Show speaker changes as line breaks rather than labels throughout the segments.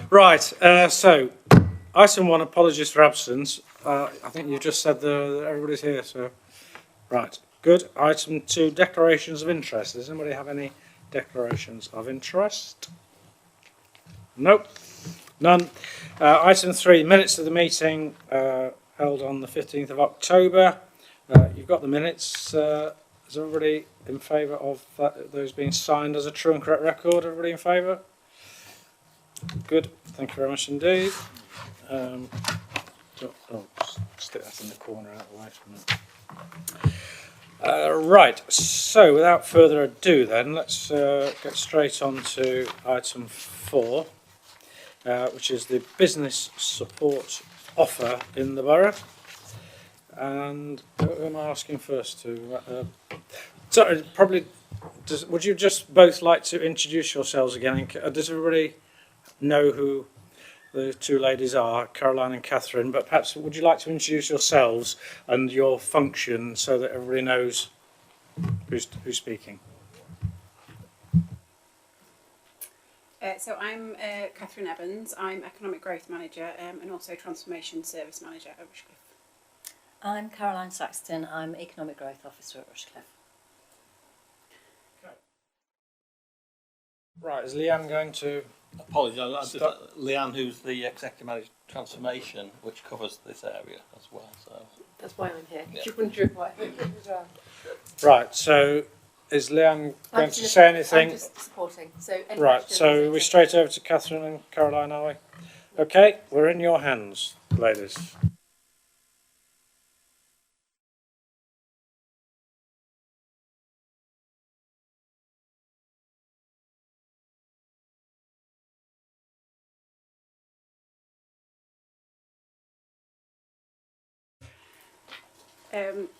Right, so item 1, apologies for absence. I think you just said that everybody's here, so right, good. Item 2, declarations of interest. Does anybody have any declarations of interest? Nope, none. Item 3, minutes of the meeting held on the 15th of October. You've got the minutes. Is everybody in favour of those being signed as a true and correct record? Everybody in favour? Good, thank you very much indeed. Stick that in the corner out of the way for a minute. Right, so without further ado then, let's get straight on to item 4, which is the business support offer in the borough. And who am I asking first to? Sorry, probably, would you just both like to introduce yourselves again? Does everybody know who the two ladies are, Caroline and Catherine, but perhaps would you like to introduce yourselves and your function so that everybody knows who's speaking?
So I'm Catherine Evans. I'm Economic Growth Manager and also Transformation Service Manager at Rushcliffe.
I'm Caroline Saxton. I'm Economic Growth Officer at Rushcliffe.
Right, is Leanne going to...
Apologies, Leanne, who's the Executive Manager Transformation, which covers this area as well. So
that's why I'm here.
Yeah.
You're wondering why.
Right, so is Leanne going to say anything?
I'm just supporting. So
right, so we're straight over to Catherine and Caroline, are we? Okay, we're in your hands, ladies.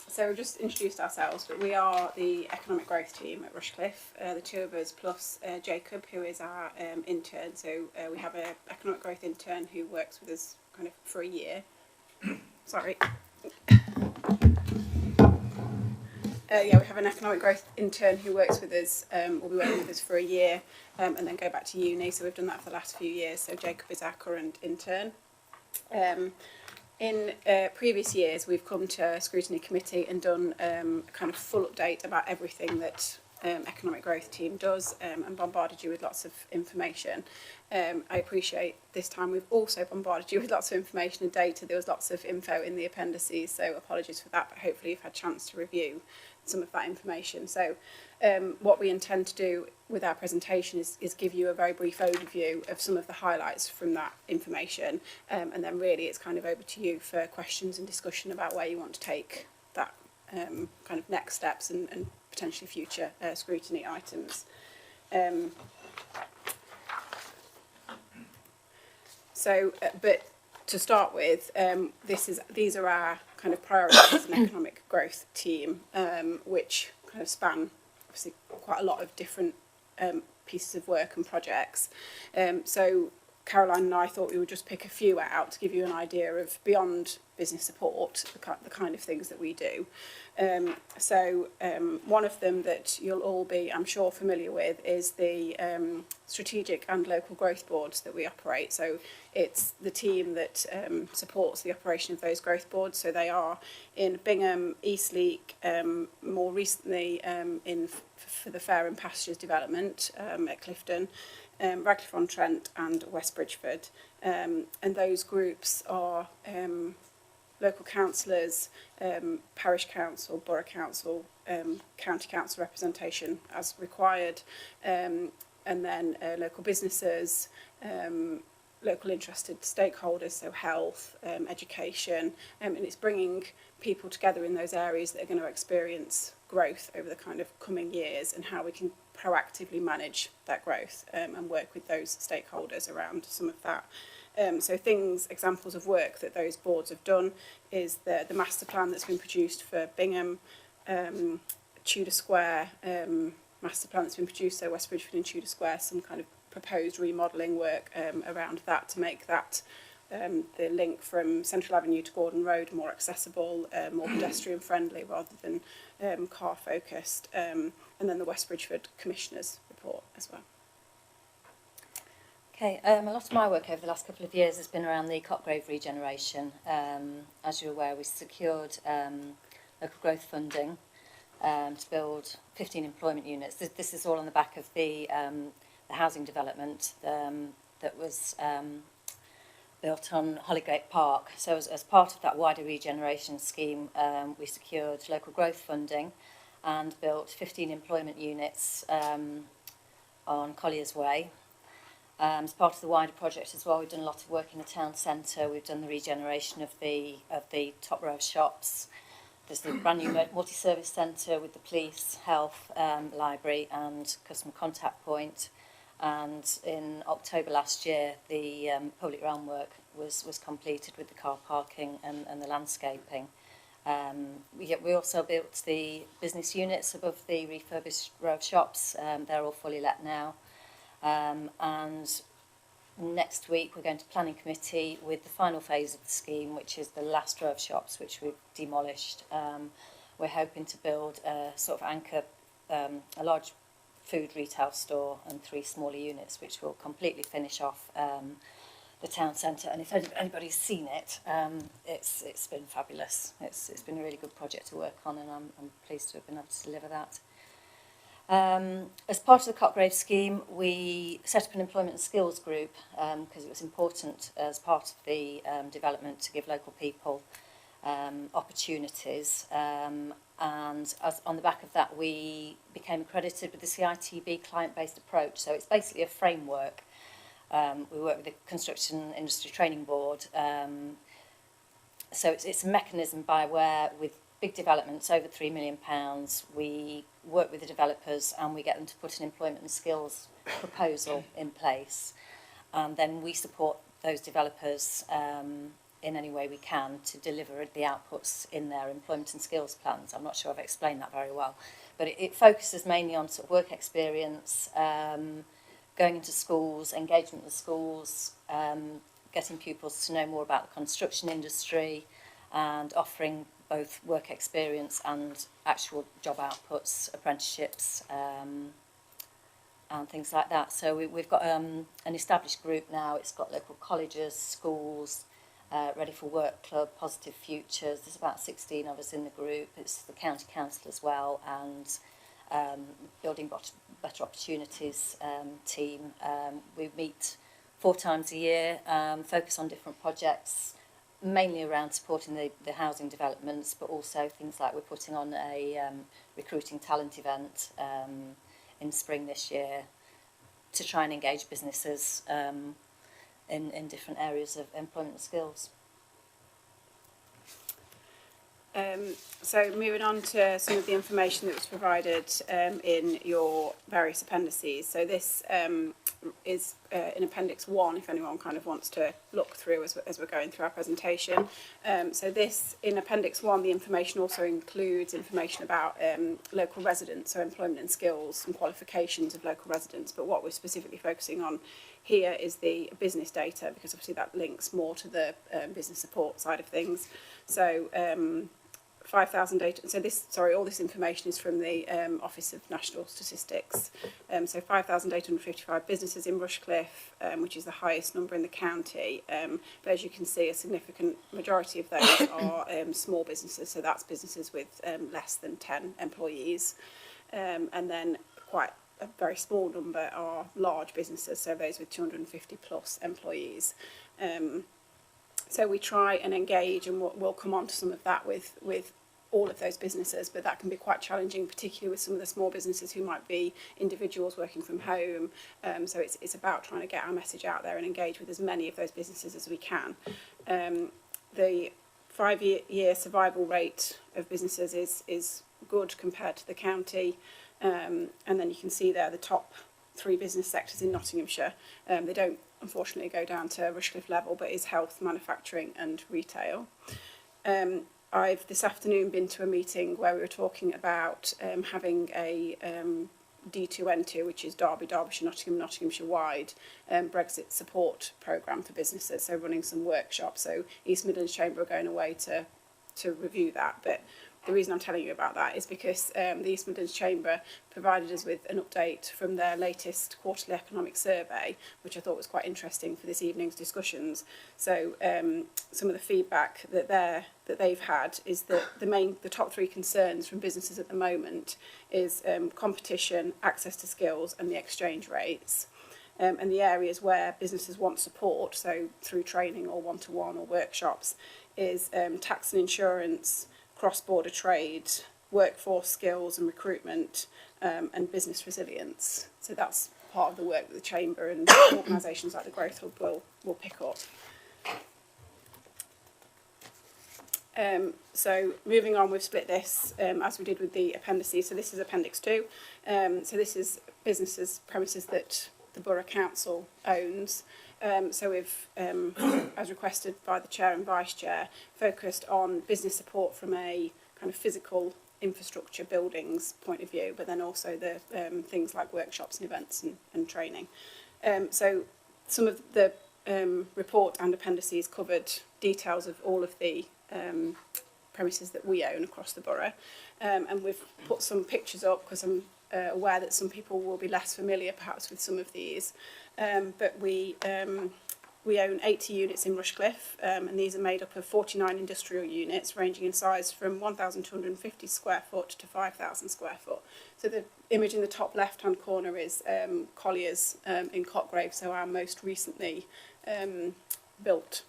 So we've just introduced ourselves, but we are the economic growth team at Rushcliffe, the two of us plus Jacob, who is our intern. So we have an economic growth intern who works with us kind of for a year. Sorry. We have an economic growth intern who works with us, will be working with us for a year and then go back to uni. So we've done that for the last few years. So Jacob is our current intern. In previous years, we've come to Scrutiny Committee and done a kind of full update about everything that Economic Growth team does and bombarded you with lots of information. I appreciate this time we've also bombarded you with lots of information and data. There was lots of info in the appendices, so apologies for that, but hopefully you've had a chance to review some of that information. So what we intend to do with our presentation is give you a very brief overview of some of the highlights from that information, and then really it's kind of over to you for questions and discussion about where you want to take that kind of next steps and potentially future scrutiny items. But to start with, these are our kind of priorities as an economic growth team, which kind of span obviously quite a lot of different pieces of work and projects. So Caroline and I thought we would just pick a few out to give you an idea of, beyond business support, the kind of things that we do. One of them that you'll all be, I'm sure, familiar with is the strategic and local growth boards that we operate. So it's the team that supports the operation of those growth boards. So they are in Bingham, Eastleek, more recently for the Fair and Pastures development at Clifton, Radcliffe-on-Trent and West Bridgford. And those groups are local councillors, parish council, borough council, county council representation as required, and then local businesses, local interested stakeholders, so health, education, and it's bringing people together in those areas that are going to experience growth over the kind of coming years, and how we can proactively manage that growth and work with those stakeholders around some of that. So examples of work that those boards have done is the master plan that's been produced for Bingham, Tudor Square master plan that's been produced, so West Bridgford and Tudor Square, some kind of proposed remodelling work around that to make that the link from Central Avenue to Gordon Road more accessible, more pedestrian friendly rather than car focused, and then the West Bridgford Commissioners report as well.
Okay, a lot of my work over the last couple of years has been around the Copgrave regeneration. As you're aware, we secured local growth funding to build 15 employment units. This is all on the back of the housing development that was built on Hollygate Park. So as part of that wider regeneration scheme, we secured local growth funding and built 15 employment units on Collier's Way. As part of the wider project as well, we've done a lot of work in the town centre. We've done the regeneration of the top row of shops. There's the brand new multi-service centre with the police, health, library and customer contact point. And in October last year, the public realm work was completed with the car parking and the landscaping. We also built the business units above the refurbished row of shops. They're all fully let now. And next week we're going to planning committee with the final phase of the scheme, which is the last row of shops which we've demolished. We're hoping to build a sort of anchor, a large food retail store and 3 smaller units which will completely finish off the town centre. And if anybody's seen it, it's been fabulous. It's been a really good project to work on, and I'm pleased to have been able to deliver that. As part of the Copgrave scheme, we set up an employment and skills group because it was important as part of the development to give local people opportunities. And as on the back of that, we became accredited with the CITB client-based approach. So it's basically a framework. We work with the Construction Industry Training Board. So it's a mechanism by where, with big developments over £3 million, we work with the developers and we get them to put an employment and skills proposal in place. And then we support those developers in any way we can to deliver the outputs in their employment and skills plans. I'm not sure I've explained that very well, but it focuses mainly on sort of work experience, going into schools, engagement with schools, getting pupils to know more about the construction industry and offering both work experience and actual job outputs, apprenticeships, and things like that. So we've got an established group now. It's got local colleges, schools, Ready for Work Club, Positive Futures. There's about 16 of us in the group. It's the county council as well, and Building Better Opportunities team. We meet 4 times a year, focus on different projects, mainly around supporting the housing developments, but also things like we're putting on a recruiting talent event in spring this year to try and engage businesses in different areas of employment skills.
So moving on to some of the information that was provided in your various appendices. So this is in Appendix 1, if anyone kind of wants to look through as we're going through our presentation. So this, in Appendix 1, the information also includes information about local residents, so employment and skills and qualifications of local residents. But what we're specifically focusing on here is the business data, because obviously that links more to the business support side of things. So 5,000 data. So all this information is from the Office of National Statistics. So 5,855 businesses in Rushcliffe, which is the highest number in the county. But as you can see, a significant majority of those are small businesses. So that's businesses with less than 10 employees. And then quite a very small number are large businesses, so those with 250 plus employees. So we try and engage, and we'll come on to some of that with all of those businesses, but that can be quite challenging, particularly with some of the small businesses who might be individuals working from home. So it's about trying to get our message out there and engage with as many of those businesses as we can. The 5-year survival rate of businesses is good compared to the county, and then you can see there the top 3 business sectors in Nottinghamshire. They don't unfortunately go down to Rushcliffe level, but is health, manufacturing and retail. I've this afternoon been to a meeting where we were talking about having a D2N2, which is Derby, Derbyshire, Nottingham, Nottinghamshire wide Brexit support programme for businesses, so running some workshops. So East Midlands Chamber are going away to review that, but the reason I'm telling you about that is because the East Midlands Chamber provided us with an update from their latest quarterly economic survey, which I thought was quite interesting for this evening's discussions. So some of the feedback that they've had is that the top three concerns from businesses at the moment is competition, access to skills, and the exchange rates. And the areas where businesses want support, so through training or one-to-one or workshops, is tax and insurance, cross-border trade, workforce skills and recruitment, and business resilience. So that's part of the work that the Chamber and organisations like the Growth Hub will pick up. So moving on, we've split this as we did with the appendices. So this is Appendix 2. So this is businesses, premises that the Borough Council owns. So we've, as requested by the Chair and Vice Chair, focused on business support from a kind of physical infrastructure buildings point of view, but then also the things like workshops and events and training. So some of the report and appendices covered details of all of the premises that we own across the borough, and we've put some pictures up because I'm aware that some people will be less familiar perhaps with some of these, but we own 80 units in Rushcliffe, and these are made up of 49 industrial units ranging in size from 1,250 square foot to 5,000 square foot. So the image in the top left hand corner is Collier's in Cotgrave, so our most recently built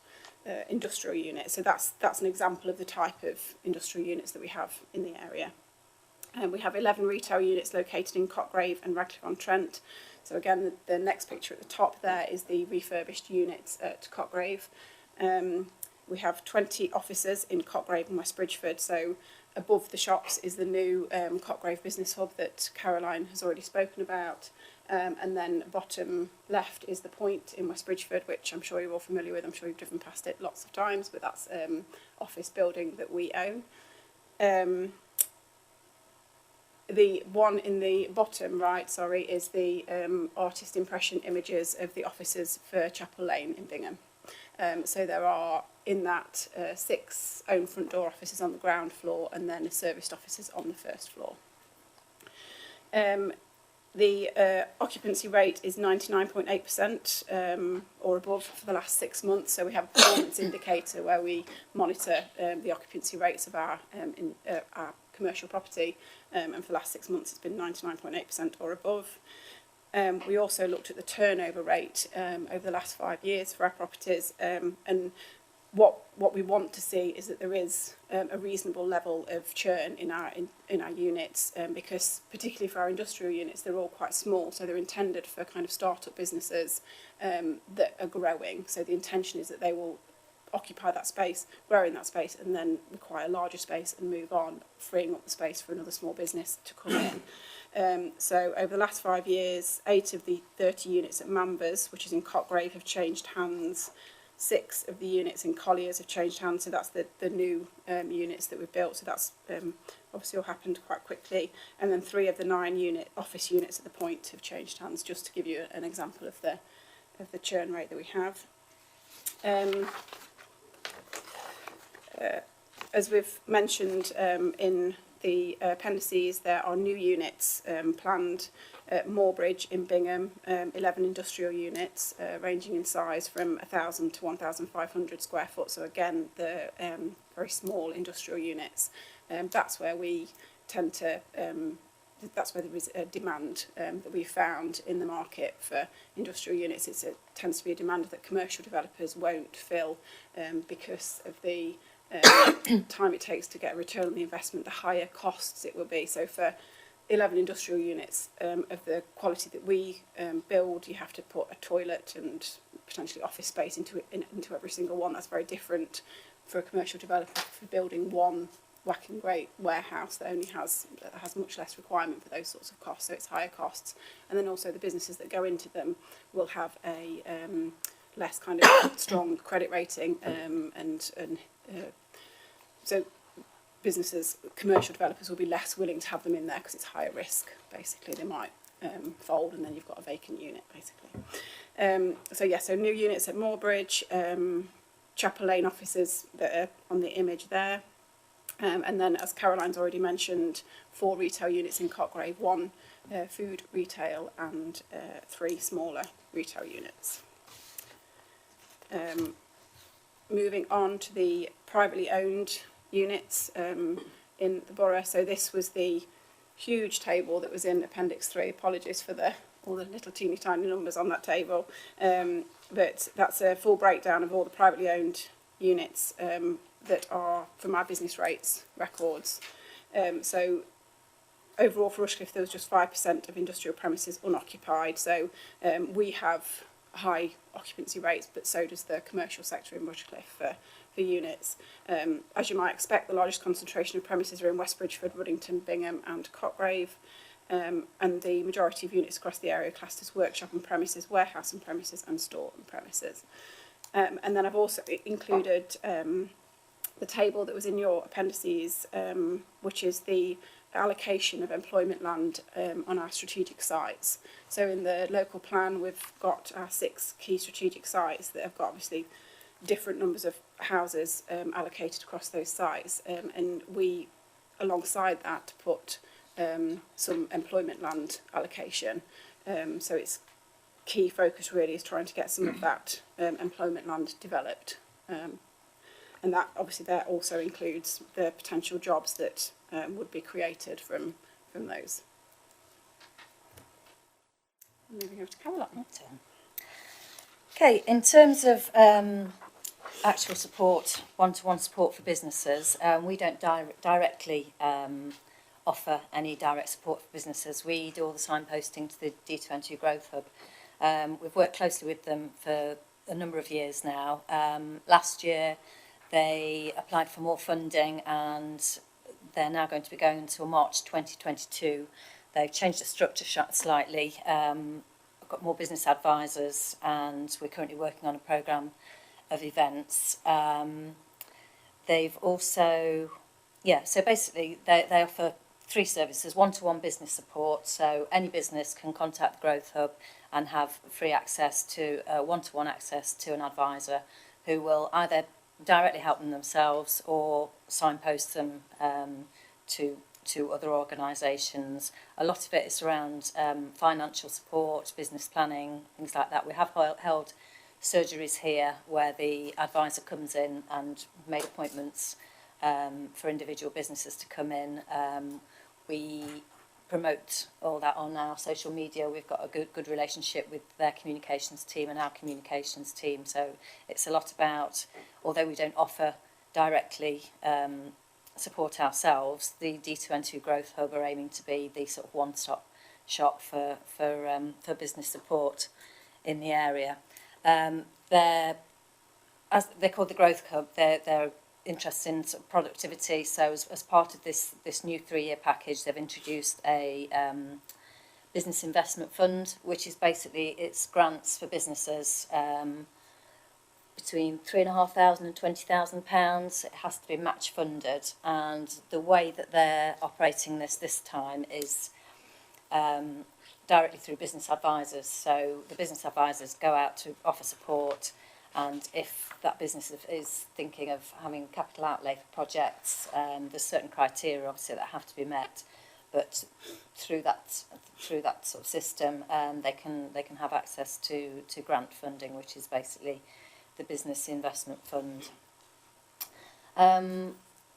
industrial unit. So that's an example of the type of industrial units that we have in the area. We have 11 retail units located in Cotgrave and Radcliffe-on-Trent. So again, the next picture at the top there is the refurbished units at Cotgrave. We have 20 offices in Cotgrave and West Bridgeford. So above the shops is the new Cotgrave Business Hub that Caroline has already spoken about. And then bottom left is the Point in West Bridgeford, which I'm sure you're all familiar with. I'm sure you've driven past it lots of times, but that's office building that we own. The one in the bottom right, is the artist impression images of the offices for Chapel Lane in Bingham. So there are in that 6 own front door offices on the ground floor and then serviced offices on the first floor. The occupancy rate is 99.8% or above for the last 6 months. So we have a performance indicator where we monitor the occupancy rates of our commercial property, and for the last 6 months it's been 99.8% or above. We also looked at the turnover rate over the last 5 years for our properties, and what we want to see is that there is a reasonable level of churn in our units, because particularly for our industrial units, they're all quite small, so they're intended for kind of start-up businesses that are growing. So the intention is that they will occupy that space, grow in that space, and then require larger space and move on, freeing up the space for another small business to come in. So over the last 5 years, 8 of the 30 units at Mambers, which is in Cotgrave, have changed hands. 6 of the units in Collier's have changed hands, so that's the new units that we've built, so that's obviously all happened quite quickly. And then 3 of the 9 office units at the Point have changed hands, just to give you an example of the churn rate that we have. As we've mentioned in the appendices, there are new units planned at Moorbridge in Bingham, 11 industrial units ranging in size from 1,000 to 1,500 square foot. So again, the very small industrial units. That's where we tend to, that's where there is a demand that we found in the market for industrial units. It tends to be a demand that commercial developers won't fill because of the time it takes to get a return on the investment, the higher costs it will be. So for 11 industrial units of the quality that we build, you have to put a toilet and potentially office space into every single one. That's very different for a commercial developer for building one whacking great warehouse that only has much less requirement for those sorts of costs. So it's higher costs, and then also the businesses that go into them will have a less kind of strong credit rating, so businesses, commercial developers will be less willing to have them in there because it's higher risk. Basically, they might fold, and then you've got a vacant unit. Basically, so new units at Moorbridge, Chapel Lane offices that are on the image there. And then, as Caroline's already mentioned, 4 retail units in Cotgrave, 1 food retail and 3 smaller retail units. Moving on to the privately owned units in the borough. So this was the huge table that was in Appendix 3. Apologies for all the little teeny tiny numbers on that table. But that's a full breakdown of all the privately owned units that are from our business rates records. So overall for Rushcliffe there was just 5% of industrial premises unoccupied. So we have high occupancy rates, but so does the commercial sector in Rushcliffe for units. As you might expect, the largest concentration of premises are in West Bridgeford, Ruddington, Bingham and Cotgrave. And the majority of units across the area are classed as workshop and premises, warehouse and premises and store and premises. And then I've also included the table that was in your appendices, which is the allocation of employment land on our strategic sites. So in the local plan we've got our 6 key strategic sites that have got obviously different numbers of houses allocated across those sites, and we alongside that put some employment land allocation. So its key focus really is trying to get some of that employment land developed, and that obviously there also includes the potential jobs that would be created from those. Moving over to Caroline.
Okay, in terms of actual support, one-to-one support for businesses, we don't directly offer any direct support for businesses. We do all the signposting to the D22 Growth Hub. We've worked closely with them for a number of years now. Last year they applied for more funding and they're now going to be going until March 2022. They've changed the structure slightly. I've got more business advisors and we're currently working on a programme of events. They've also, so basically they offer 3 services: one-to-one business support, so any business can contact the Growth Hub and have free access to one-to-one access to an advisor who will either directly help them themselves or signpost them to other organisations. A lot of it is around financial support, business planning, things like that. We have held surgeries here where the advisor comes in and made appointments for individual businesses to come in. We promote all that on our social media. We've got a good relationship with their communications team and our communications team. So it's a lot about, although we don't offer directly support ourselves, the D22 Growth Hub are aiming to be the sort of one-stop shop for business support in the area. They're called the Growth Hub. They're interested in sort of productivity. So as part of this new 3-year package, they've introduced a business investment fund, which is basically it's grants for businesses between £3,500 and £20,000. It has to be match funded, and the way that they're operating this time is directly through business advisors. So the business advisors go out to offer support, and if that business is thinking of having capital outlay for projects, there's certain criteria obviously that have to be met, but through that sort of system they can have access to grant funding, which is basically the business investment fund.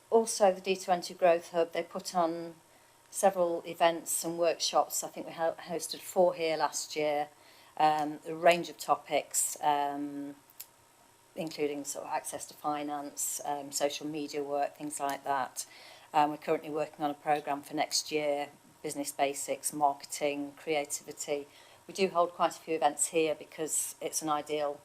Also the D20 Growth Hub, they put on several events and workshops. I think we hosted 4 here last year, a range of topics, including sort of access to finance, social media work, things like that. We're currently working on a programme for next year, business basics, marketing, creativity. We do hold quite a few events here because it's an ideal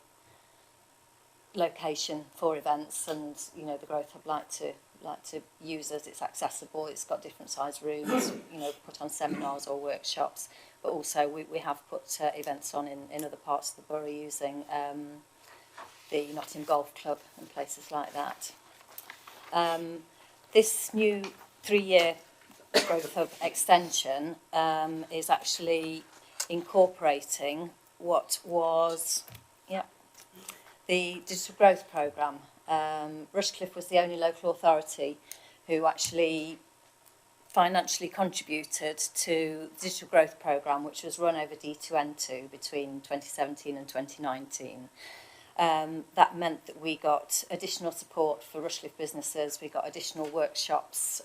location for events, and you know the Growth Hub like to use us. It's accessible, it's got different size rooms, you know, put on seminars or workshops, but also we have put events on in other parts of the borough using the Nottingham Golf Club and places like that. This new 3-year Growth Hub extension is actually incorporating what was the Digital Growth Programme. Rushcliffe was the only local authority who actually financially contributed to the Digital Growth Programme, which was run over D2N2 between 2017 and 2019. That meant that we got additional support for Rushcliffe businesses. We got additional workshops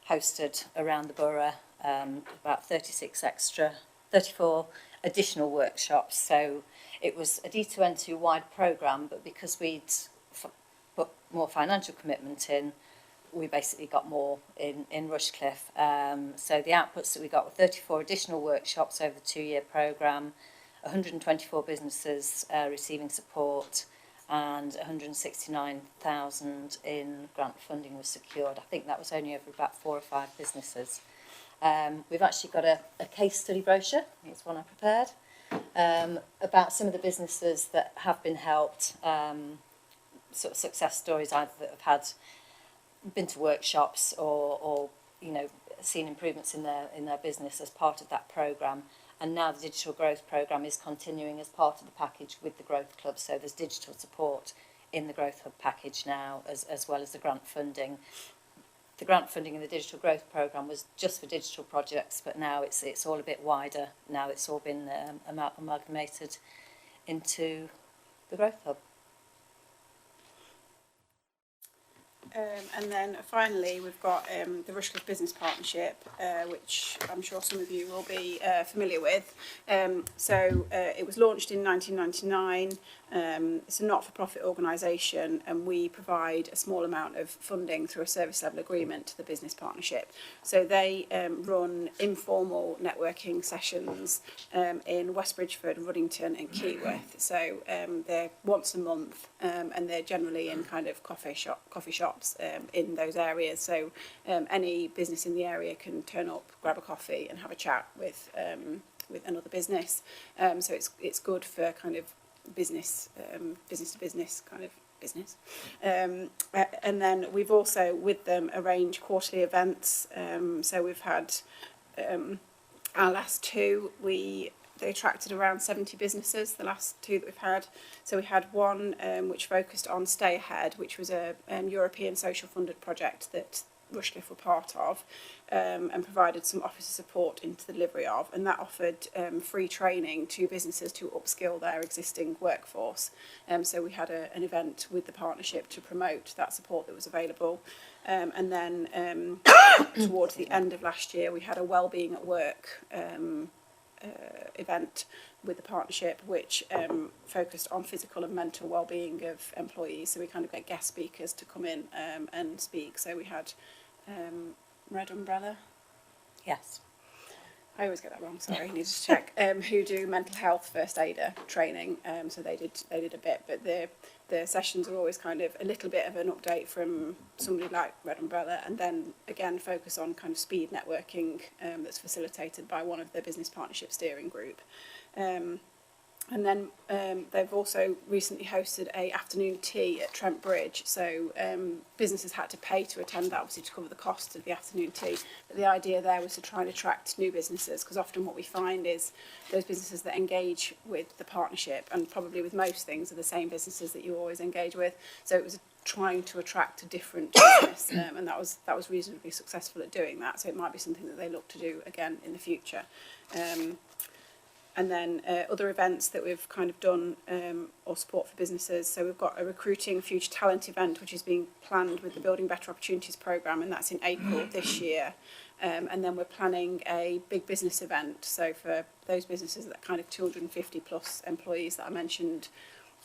hosted around the borough, about 34 additional workshops. So it was a D2N2 wide programme, but because we'd put more financial commitment in, we basically got more in Rushcliffe. So the outputs that we got were 34 additional workshops over the 2-year programme, 124 businesses receiving support, and 169,000 in grant funding was secured. I think that was only over about 4 or 5 businesses. We've actually got a case study brochure, it's one I prepared, about some of the businesses that have been helped, sort of success stories either that have been to workshops or you know, seen improvements in their business as part of that programme. And now the Digital Growth Programme is continuing as part of the package with the Growth Club. So there's digital support in the Growth Hub package now, as well as the grant funding. The grant funding in the Digital Growth Programme was just for digital projects, but now it's all a bit wider. Now it's all been amalgamated into the Growth Hub.
And then finally, we've got the Rushcliffe Business Partnership, which I'm sure some of you will be familiar with. It was launched in 1999. It's a not-for-profit organisation, and we provide a small amount of funding through a service level agreement to the business partnership. So they run informal networking sessions in West Bridgford, Ruddington and Keyworth. So they're once a month, and they're generally in kind of coffee shops in those areas. So any business in the area can turn up, grab a coffee and have a chat with another business. So it's good for kind of business to business kind of business. And then we've also with them arranged quarterly events. So we've had our last 2, they attracted around 70 businesses, the last 2 that we've had. So we had one which focused on Stay Ahead, which was a European social funded project that Rushcliffe were part of, and provided some officer support into the delivery of, and that offered free training to businesses to upskill their existing workforce. So we had an event with the partnership to promote that support that was available. And then towards the end of last year, we had a wellbeing at work event with the partnership, which focused on physical and mental well-being of employees. So we kind of get guest speakers to come in and speak. So we had Red Umbrella.
Yes.
I always get that wrong, sorry, need to check. Who do mental health first aider training. So they did a bit, but the sessions are always kind of a little bit of an update from somebody like Red Umbrella, and then again focus on kind of speed networking that's facilitated by one of the business partnership steering group. And then they've also recently hosted a afternoon tea at Trent Bridge. So businesses had to pay to attend that, obviously to cover the cost of the afternoon tea. But the idea there was to try and attract new businesses, because often what we find is those businesses that engage with the partnership, and probably with most things, are the same businesses that you always engage with. So it was trying to attract a different business, and that was reasonably successful at doing that. So it might be something that they look to do again in the future. And then other events that we've kind of done or support for businesses. So we've got a recruiting future talent event, which is being planned with the Building Better Opportunities programme, and that's in April this year. And then we're planning a big business event. So for those businesses that kind of 250 plus employees that I mentioned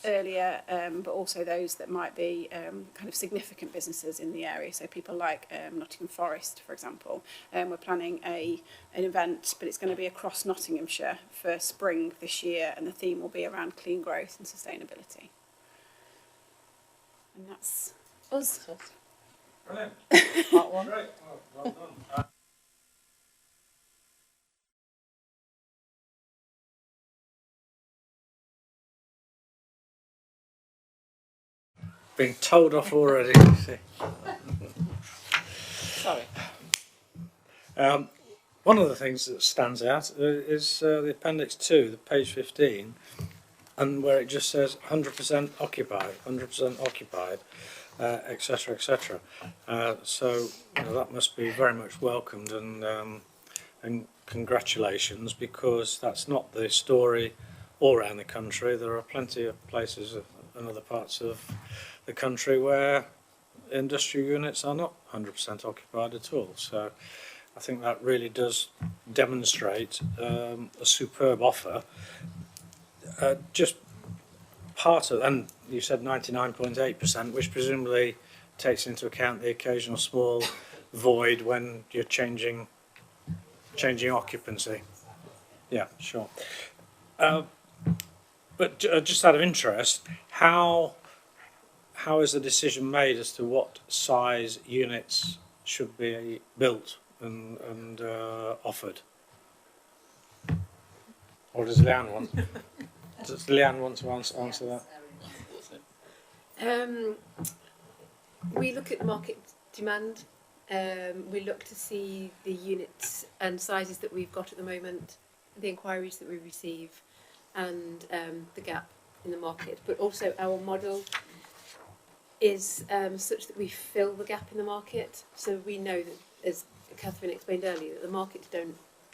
earlier, but also those that might be kind of significant businesses in the area, so people like Nottingham Forest, for example. We're planning an event, but it's going to be across Nottinghamshire for spring this year, and the theme will be around clean growth and sustainability. And that's us.
Brilliant.
Part 1.
Great. Well done. Being told off already. See.
Sorry.
One of the things that stands out is the Appendix 2, the page 15. and where it just says 100% occupied, 100% occupied, etc., etc. So that must be very much welcomed, and congratulations, because that's not the story all around the country. There are plenty of places and other parts of the country where industrial units are not 100% occupied at all. So I think that really does demonstrate a superb offer. Just part of, and you said 99.8%, which presumably takes into account the occasional small void when you're changing occupancy. Yeah, sure. But just out of interest, how is the decision made as to what size units should be built and offered? Or does Leanne want? Does Leanne want to answer that?
We look at market demand. We look to see the units and sizes that we've got at the moment, the inquiries that we receive, and the gap in the market. But also our model is such that we fill the gap in the market. So we know that, as Catherine explained earlier, that the markets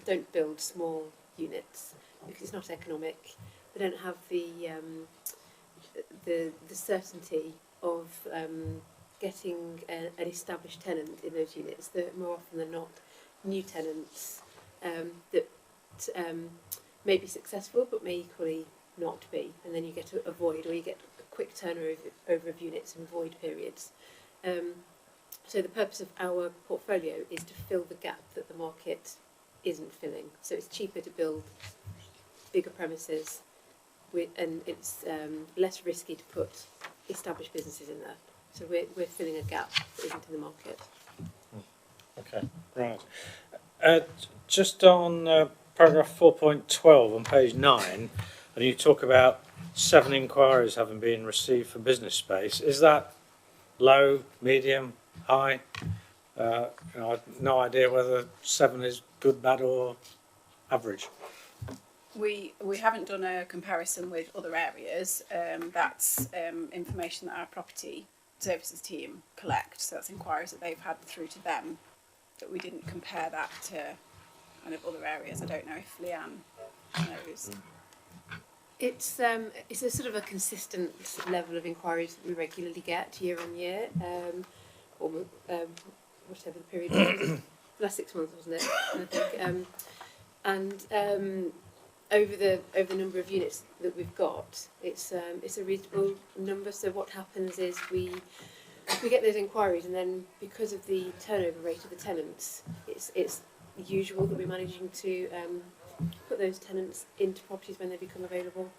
don't build small units because it's not economic. They don't have the certainty of getting an established tenant in those units. They're more often than not new tenants that may be successful but may equally not be, and then you get a void, or you get a quick turnover of units and void periods. So the purpose of our portfolio is to fill the gap that the market isn't filling. So it's cheaper to build bigger premises, and it's less risky to put established businesses in there. So we're filling a gap that isn't in the market.
Okay, right. Just on paragraph 4.12 on page 9, and you talk about 7 inquiries having been received for business space. Is that low, medium, high? I've no idea whether 7 is good, bad, or average.
We haven't done a comparison with other areas. That's information that our property services team collect. So that's inquiries that they've had through to them. But we didn't compare that to kind of other areas. I don't know if Leanne knows.
It's a sort of a consistent level of inquiries that we regularly get year on year, or whatever the period was. Last 6 months, wasn't it? I think. Over the number of units that we've got, it's a reasonable number. So what happens is we get those inquiries, and then because of the turnover rate of the tenants, it's usual that we're managing to put those tenants into properties when they become available.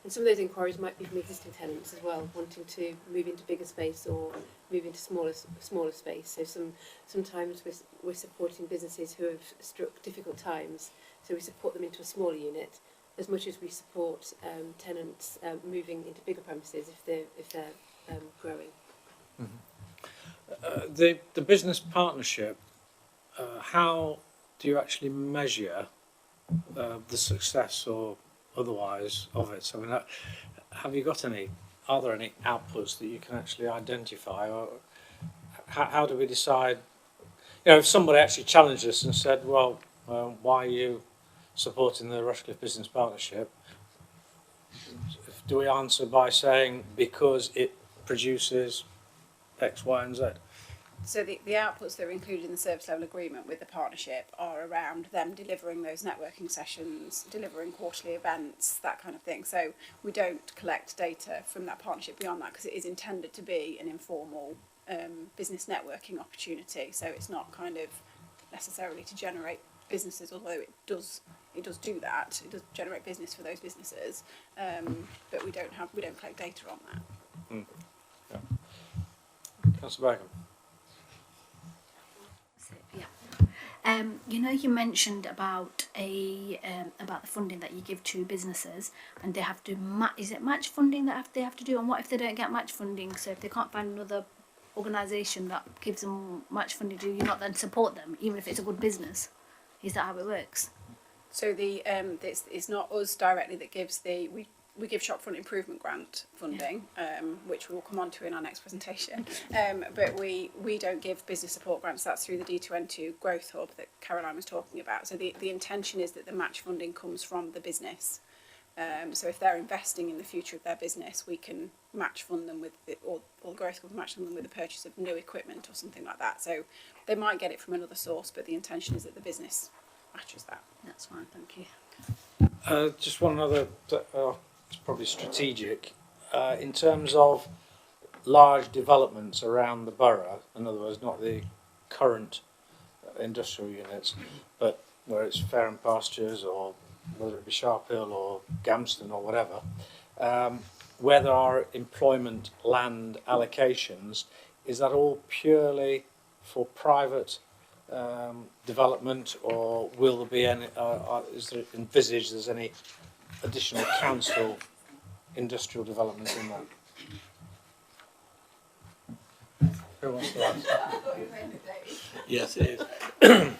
And some of those inquiries might be from existing tenants as well, wanting to move into bigger space or move into smaller space. So sometimes we're supporting businesses who have struck difficult times. So we support them into a smaller unit, as much as we support tenants moving into bigger premises if they're growing.
Mm-hmm. The business partnership. How do you actually measure the success or otherwise of it? So, I mean, are there any outputs that you can actually identify, or how do we decide? If somebody actually challenged us and said, "Well, why are you supporting the Rushcliffe Business Partnership?" Do we answer by saying because it produces X, Y, and Z? So
the outputs that are included in the service level agreement with the partnership are around them delivering those networking sessions, delivering quarterly events, that kind of thing. So we don't collect data from that partnership beyond that, because it is intended to be an informal business networking opportunity. So it's not kind of necessarily to generate businesses, although it does do that. It does generate business for those businesses, but we don't collect data on that.
Mm. Yeah. Councillor Bacon.
You mentioned about about the funding that you give to businesses, and they have to is it match funding that they have to do? And what if they don't get match funding? So if they can't find another organisation that gives them match funding, do you not then support them, even if it's a good business? Is that how it works?
So it's not us directly that gives we we give shopfront improvement grant funding, which we will come on to in our next presentation. But we don't give business support grants. That's through the D2N2 Growth Hub that Caroline was talking about. So the intention is that the match funding comes from the business. So if they're investing in the future of their business, we can match fund them with, or Growth Hub match fund them with the purchase of new equipment or something like that. So they might get it from another source, but the intention is that the business matches that.
That's fine, thank you.
Just one other, it's probably strategic, in terms of large developments around the borough, in other words, not the current industrial units, but where it's Fair and Pastures, or whether it be Sharp Hill or Gamston or whatever, where there are employment land allocations, is that all purely for private development, or will there be any, is there envisaged there's any additional council industrial development in that? Who wants to answer?
Yes, it is.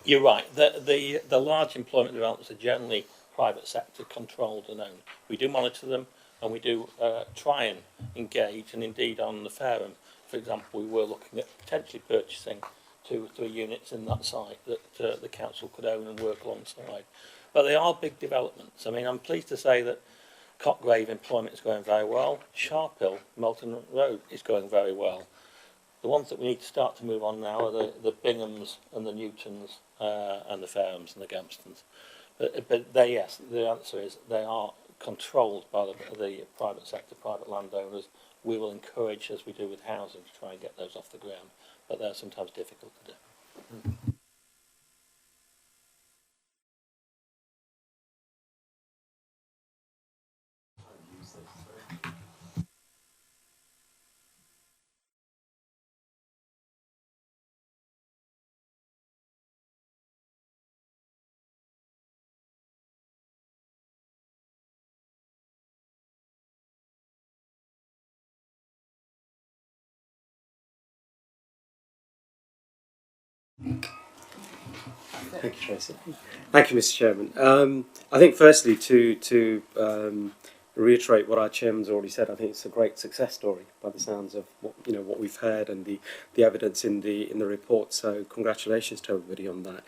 You're right. The large employment developments are generally private sector controlled and owned. We do monitor them, and we do try and engage, and indeed on the Fareham, for example, we were looking at potentially purchasing 2 or 3 units in that site that the council could own and work alongside. But they are big developments. I mean, I'm pleased to say that Cottgrave employment is going very well. Sharp Hill, Melton Road is going very well. The ones that we need to start to move on now are the Binghams and the Newtons and the Farehams and the Gamstons. But they, yes, the answer is they are controlled by the private sector, private landowners. We will encourage, as we do with housing, to try and get those off the ground, but they're sometimes difficult to do.
Thank you, Tracy. Thank you, Mr. Chairman. I think firstly to reiterate what our chairman's already said, I think it's a great success story by the sounds of what we've heard and the evidence in the report. So congratulations to everybody on that.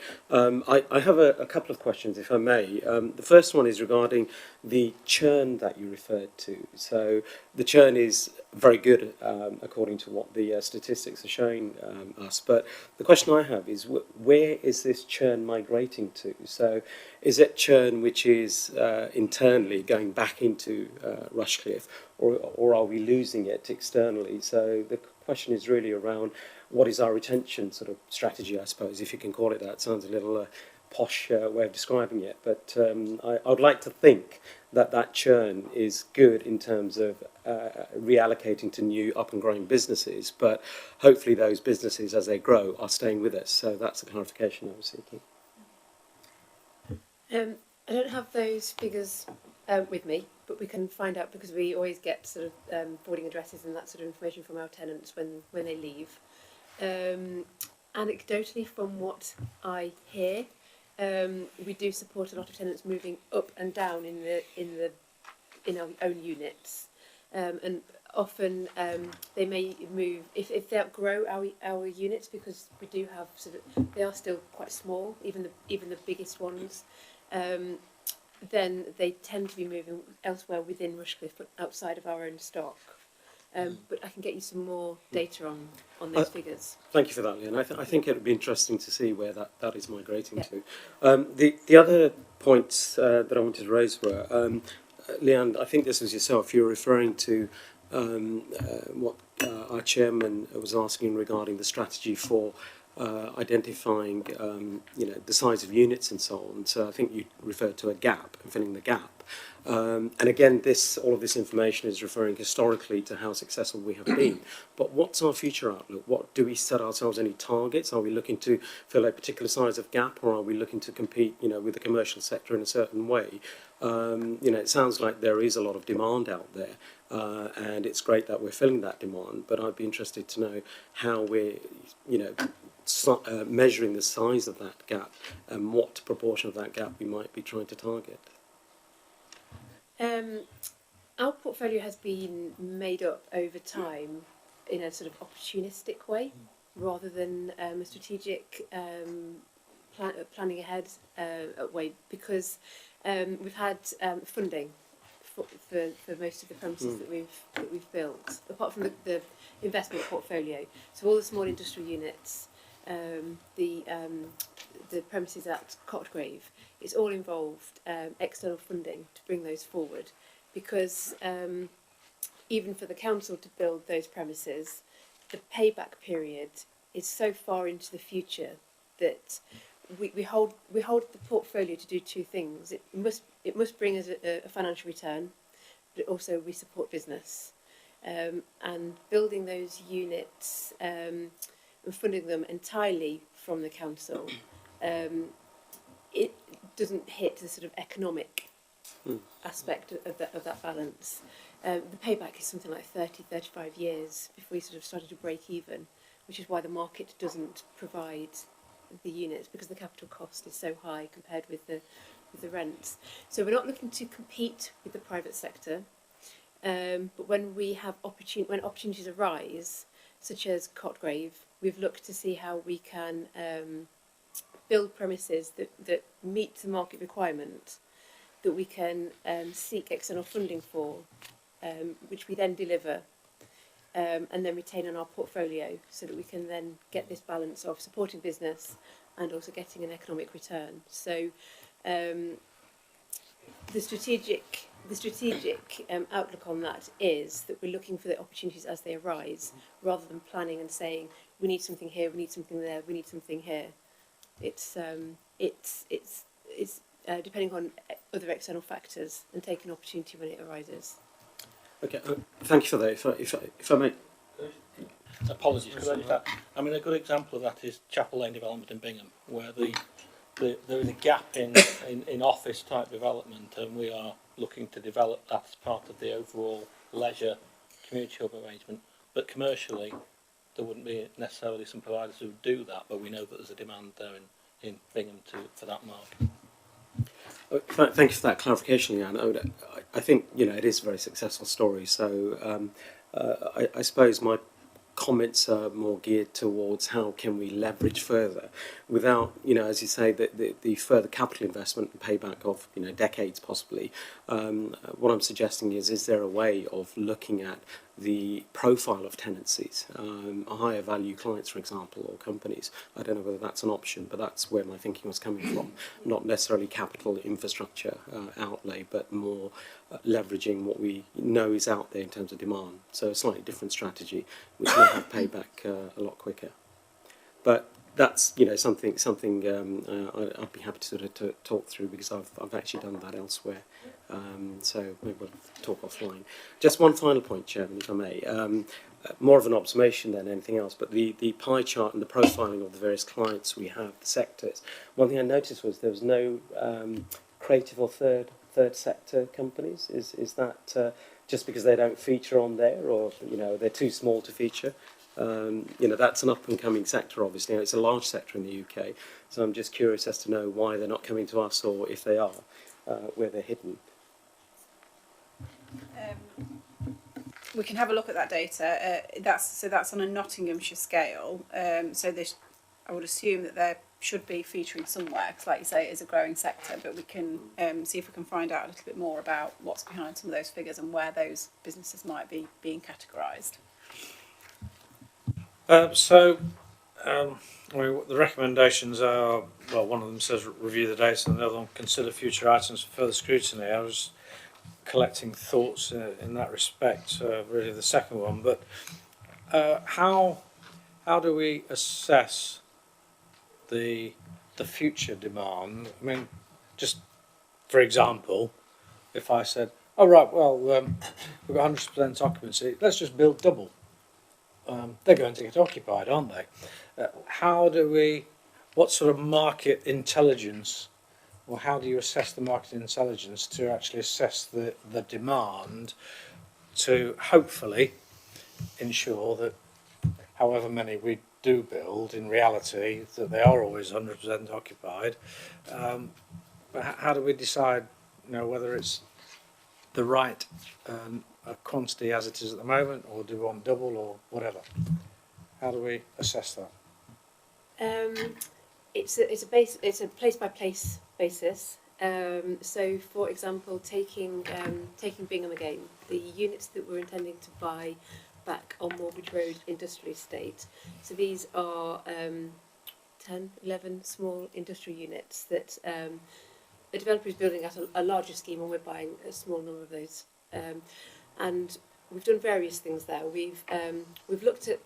I have a couple of questions, if I may. The first one is regarding the churn that you referred to. So the churn is very good according to what the statistics are showing us. But the question I have is where is this churn migrating to? So is it churn which is internally going back into Rushcliffe, or are we losing it externally? So the question is really around what is our retention sort of strategy, I suppose, if you can call it that. It sounds a little posh way of describing it, but I would like to think that churn is good in terms of reallocating to new up and growing businesses, but hopefully those businesses as they grow are staying with us. So that's the clarification I was seeking.
I don't have those figures with me, but we can find out because we always get sort of forwarding addresses and that sort of information from our tenants when they leave. Anecdotally, from what I hear, we do support a lot of tenants moving up and down in our own units, and often they may move if they outgrow our units, because we do have they are still quite small, even the biggest ones. Then they tend to be moving elsewhere within Rushcliffe, but outside of our own stock. But I can get you some more data on those figures.
Thank you for that, Leanne. I think it would be interesting to see where that is migrating to. The other points that I wanted to raise were, Leanne, I think this was yourself. You were referring to what our chairman was asking regarding the strategy for identifying, the size of units and so on. So I think you referred to a gap and filling the gap. And again, all of this information is referring historically to how successful we have been. But what's our future outlook? What do we set ourselves any targets? Are we looking to fill a particular size of gap, or are we looking to compete, with the commercial sector in a certain way? It sounds like there is a lot of demand out there, and it's great that we're filling that demand. But I'd be interested to know how we're, measuring the size of that gap and what proportion of that gap we might be trying to target.
Our portfolio has been made up over time in a sort of opportunistic way, rather than a strategic planning ahead way, because we've had funding for most of the premises that we've built, apart from the investment portfolio. So all the small industrial units, the premises at Cotgrave, it's all involved external funding to bring those forward, because even for the council to build those premises, the payback period is so far into the future that we hold the portfolio to do two things. It must bring us a financial return, but also we support business, and building those units and funding them entirely from the council. It doesn't hit the sort of economic aspect of that balance. The payback is something like 35 years before we sort of started to break even, which is why the market doesn't provide the units, because the capital cost is so high compared with the rents. So we're not looking to compete with the private sector, but when we have when opportunities arise, such as Cotgrave, we've looked to see how we can build premises that meet the market requirement, that we can seek external funding for, which we then deliver and then retain on our portfolio, so that we can then get this balance of supporting business and also getting an economic return. So the strategic outlook on that is that we're looking for the opportunities as they arise, rather than planning and saying we need something here, we need something there, we need something here. It's depending on other external factors and taking opportunity when it arises.
Okay, thank you for that. If I may.
Apologies, could I just add? I mean, a good example of that is Chapel Lane development in Bingham, where there is a gap in office type development, and we are looking to develop that as part of the overall leisure community hub arrangement. But commercially, there wouldn't be necessarily some providers who would do that, but we know that there's a demand there in Bingham for that market.
Thank you for that clarification, Jan. I think it is a very successful story. So I suppose my comments are more geared towards how can we leverage further, without as you say, the further capital investment and payback of decades possibly. What I'm suggesting is there a way of looking at the profile of tenancies, higher value clients, for example, or companies? I don't know whether that's an option, but that's where my thinking was coming from. Not necessarily capital infrastructure outlay, but more leveraging what we know is out there in terms of demand. So a slightly different strategy, which may have payback a lot quicker. But that's something I'd be happy to sort of talk through, because I've actually done that elsewhere. So maybe we'll talk offline. Just one final point, Chairman, if I may. More of an observation than anything else, but the pie chart and the profiling of the various clients we have, the sectors. One thing I noticed was there was no creative or third sector companies. Is that just because they don't feature on there, or they're too small to feature? That's an up and coming sector, obviously. It's a large sector in the UK, so I'm just curious as to know why they're not coming to us, or if they are, where they're hidden.
We can have a look at that data. That's on a Nottinghamshire scale. I would assume that there should be featuring somewhere, because like you say, it is a growing sector, but we can see if we can find out a little bit more about what's behind some of those figures and where those businesses might be being categorised.
The recommendations are, well, one of them says review the data, and the other one consider future items for further scrutiny. I was collecting thoughts in that respect, really the second one, but how do we assess the future demand? I mean, just for example, if I said, oh right, well, we've got 100% occupancy, let's just build double. They're going to get occupied, aren't they? What sort of market intelligence, or how do you assess the market intelligence to actually assess the demand to hopefully ensure that however many we do build, in reality, that they are always 100% occupied? But how do we decide, whether it's the right quantity as it is at the moment, or do we want double or whatever? How do we assess that?
It's a place by place basis. So, for example, taking Bingham again, the units that we're intending to buy back on Morbridge Road Industrial Estate. So these are 10, 11 small industrial units that a developer is building out a larger scheme, and we're buying a small number of those. And we've done various things there. We've looked at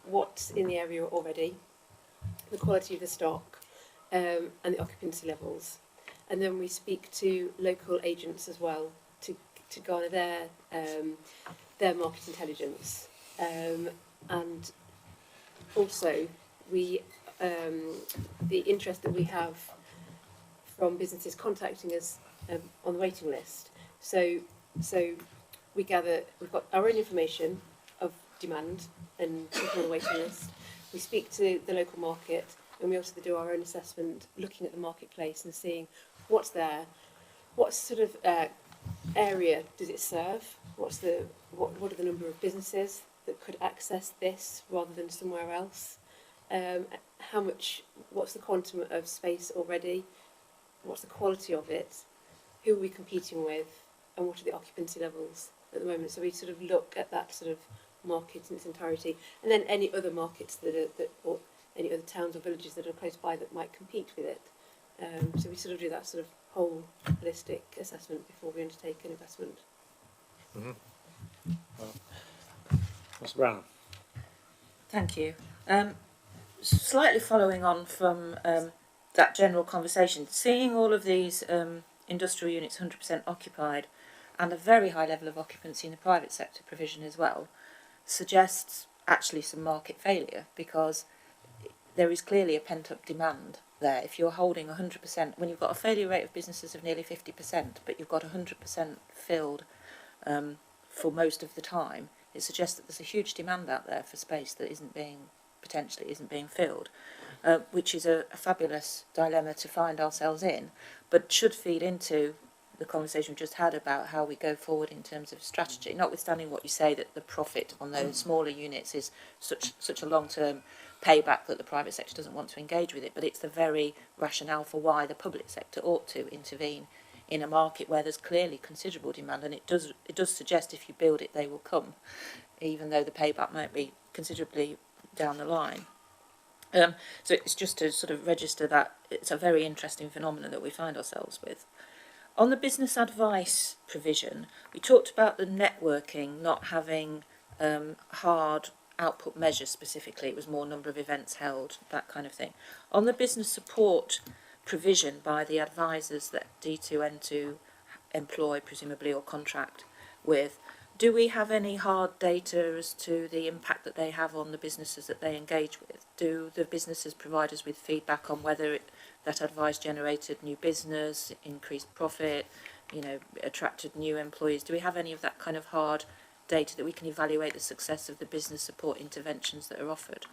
what's in the area already, the quality of the stock, and the occupancy levels. And then we speak to local agents as well to garner their market intelligence. And also the interest that we have from businesses contacting us on the waiting list. So we've got our own information of demand and people on the waiting list. We speak to the local market, and we also do our own assessment, looking at the marketplace and seeing what's there, what sort of area does it serve, what are the number of businesses that could access this rather than somewhere else, what's the quantum of space already, what's the quality of it, who are we competing with, and what are the occupancy levels at the moment. So we sort of look at that sort of market in its entirety, and then any other markets or any other towns or villages that are close by that might compete with it. So we sort of do that sort of whole holistic assessment before we undertake an investment.
Mm-hmm. Mr. Brown.
Thank you. Slightly following on from that general conversation, seeing all of these industrial units 100% occupied and a very high level of occupancy in the private sector provision as well suggests actually some market failure, because there is clearly a pent-up demand there. If you're holding 100%, when you've got a failure rate of businesses of nearly 50%, but you've got 100% filled for most of the time, it suggests that there's a huge demand out there for space that potentially isn't being filled, which is a fabulous dilemma to find ourselves in, but should feed into the conversation we just had about how we go forward in terms of strategy, notwithstanding what you say that the profit on those smaller units is such a long-term payback that the private sector doesn't want to engage with it, but it's the very rationale for why the public sector ought to intervene in a market where there's clearly considerable demand, and it does suggest if you build it they will come, even though the payback might be considerably down the line. So it's just to sort of register that it's a very interesting phenomenon that we find ourselves with. On the business advice provision, we talked about the networking not having hard output measures specifically. It was more number of events held, that kind of thing. On the business support provision by the advisors that D2N2 employ, presumably, or contract with, do we have any hard data as to the impact that they have on the businesses that they engage with? Do the businesses provide us with feedback on whether that advice generated new business, increased profit, attracted new employees? Do we have any of that kind of hard data that we can evaluate the success of the business support interventions that are offered?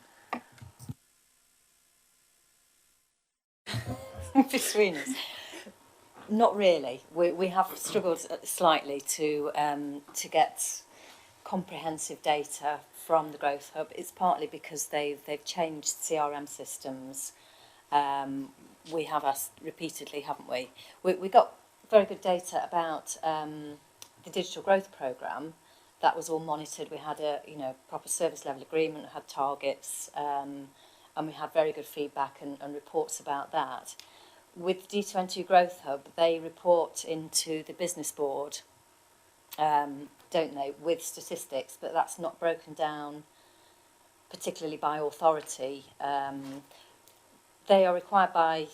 Between us. Not really. We have struggled slightly to get comprehensive data from the Growth Hub. It's partly because they've changed CRM systems. We have asked repeatedly, haven't we? We got very good data about the digital growth programme. That was all monitored. We had a proper service level agreement, had targets, and we had very good feedback and reports about that. With D2N2 Growth Hub, they report into the business board, don't they, with statistics, but that's not broken down particularly by authority. They are required by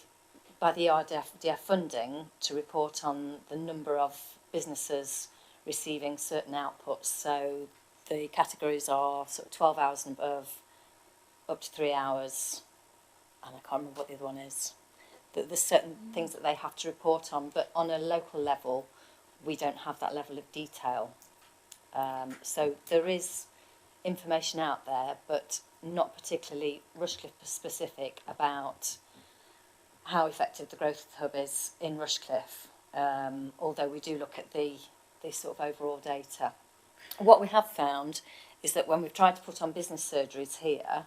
the RDF funding to report on the number of businesses receiving certain outputs. So the categories are sort of 12 hours and above, up to 3 hours, and I can't remember what the other one is. There's certain things that they have to report on, but on a local level, we don't have that level of detail. So there is information out there, but not particularly Rushcliffe specific about how effective the Growth Hub is in Rushcliffe. Although we do look at the this sort of overall data. What we have found is that when we've tried to put on business surgeries here,